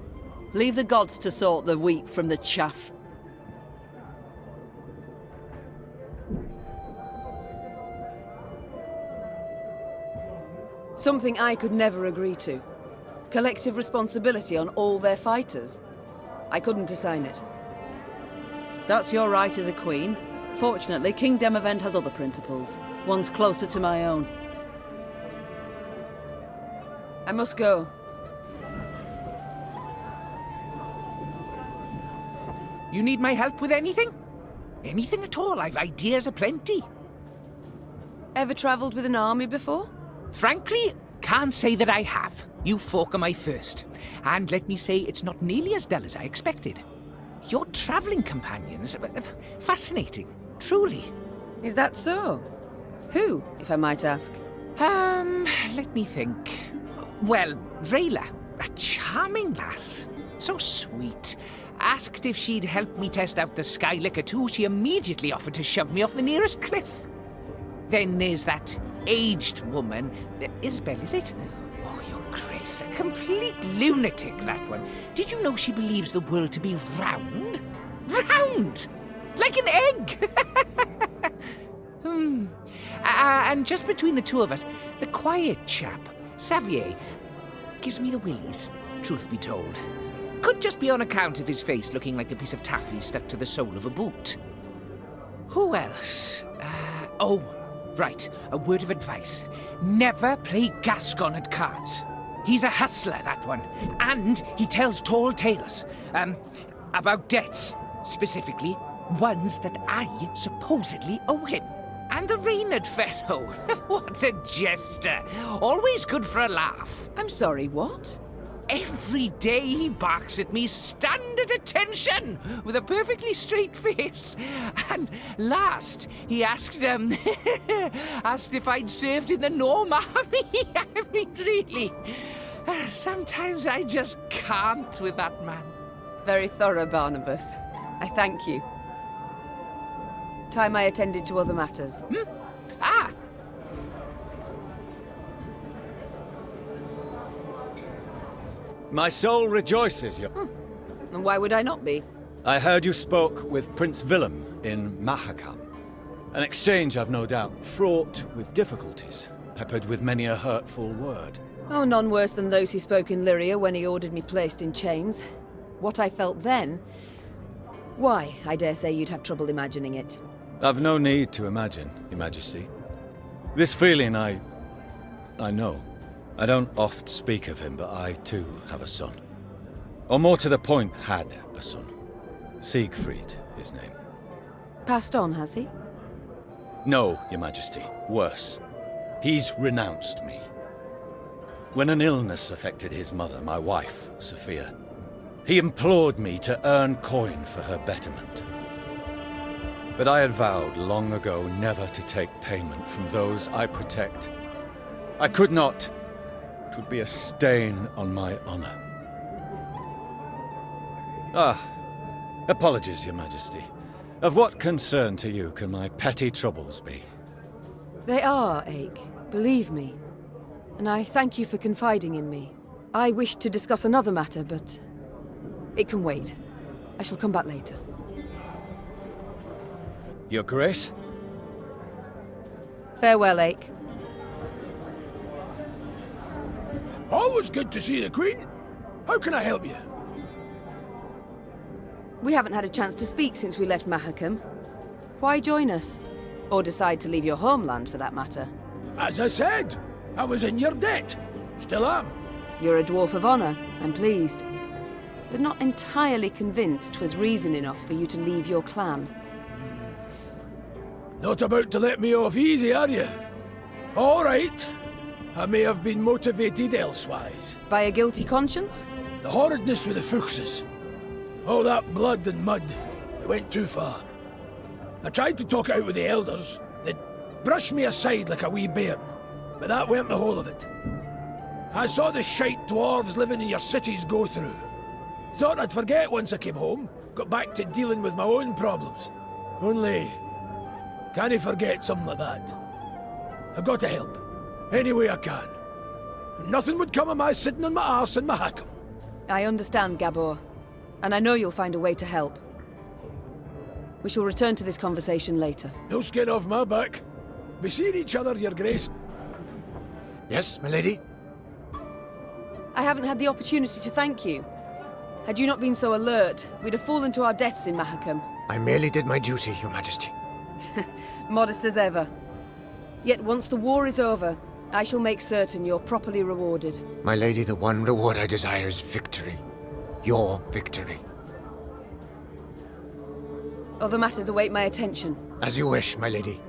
Leave the gods to sort the wheat from the chaff. Something I could never agree to. Collective responsibility on all their fighters. I couldn't assign it. That's your right as a queen. Fortunately, King Demavend has other principles. One's closer to my own. I must go. You need my help with anything? Anything at all. I've ideas aplenty. Ever travelled with an army before? Frankly, can't say that I have. You folk are my first. And let me say, it's not nearly as dull as I expected. Your travelling companions, fascinating, truly. Is that so? Who, if I might ask? Let me think. Well, Rayla, a charming lass. So sweet. Asked if she'd help me test out the Skylicker too. She immediately offered to shove me off the nearest cliff. Then there's that aged woman. Isabel, is it? Oh, your grace, a complete lunatic, that one. Did you know she believes the world to be round? Round! Like an egg! And just between the two of us, the quiet chap, Xavier, gives me the willies, truth be told. Could just be on account of his face looking like a piece of taffy stuck to the sole of a boot. Who else? Right, a word of advice. Never play Gascon at cards. He's a hustler, that one. And he tells tall tales. About debts, specifically. Ones that I supposedly owe him. And the Reynard fellow. What a jester. Always good for a laugh. I'm sorry, what? Every day he barks at me, stand at attention, with a perfectly straight face. And last, he asked asked if I'd served in the Norm Army. I mean, really, sometimes I just can't with that man. Very thorough, Barnabas. I thank you. Time I attended to other matters. My soul rejoices, And why would I not be? I heard you spoke with Prince Willem in Mahakam. An exchange, I've no doubt, fraught with difficulties, peppered with many a hurtful word. Oh, none worse than those he spoke in Lyria when he ordered me placed in chains. What I felt then... Why, I dare say you'd have trouble imagining it. I've no need to imagine, Your Majesty. This feeling I know. I don't oft speak of him, but I too have a son. Or more to the point, had a son. Siegfried, his name. Passed on, has he? No, Your Majesty. Worse. He's renounced me. When an illness affected his mother, my wife, Sophia, he implored me to earn coin for her betterment. But I had vowed long ago never to take payment from those I protect. I could not. It would be a stain on my honor. Apologies, Your Majesty. Of what concern to you can my petty troubles be? They are, Ache. Believe me. And I thank you for confiding in me. I wish to discuss another matter, but... it can wait. I shall come back later. Your Grace? Farewell, Ache. Always good to see the Queen. How can I help you? We haven't had a chance to speak since we left Mahakam. Why join us? Or decide to leave your homeland, for that matter? As I said, I was in your debt. Still am. You're a dwarf of honor, I'm pleased. But not entirely convinced 'twas reason enough for you to leave your clan. Not about to let me off easy, are you? All right. I may have been motivated elsewise. By a guilty conscience? The horridness with the Fuchses. All that blood and mud. It went too far. I tried to talk it out with the elders. They'd brushed me aside like a wee bairn, but that weren't the whole of it. I saw the shite dwarves living in your cities go through. Thought I'd forget once I came home, got back to dealing with my own problems. Only, can't I forget something like that? I've got to help, any way I can. Nothing would come of my sitting on my arse in my hackham. I understand, Gabor, and I know you'll find a way to help. We shall return to this conversation later. No skin off my back. Be seeing each other, your grace. Yes, my lady? I haven't had the opportunity to thank you. Had you not been so alert, we'd have fallen to our deaths in Mahakam. I merely did my duty, Your Majesty. Modest as ever. Yet once the war is over, I shall make certain you're properly rewarded. My lady, the one reward I desire is victory. Your victory. Other matters await my attention. As you wish, my lady.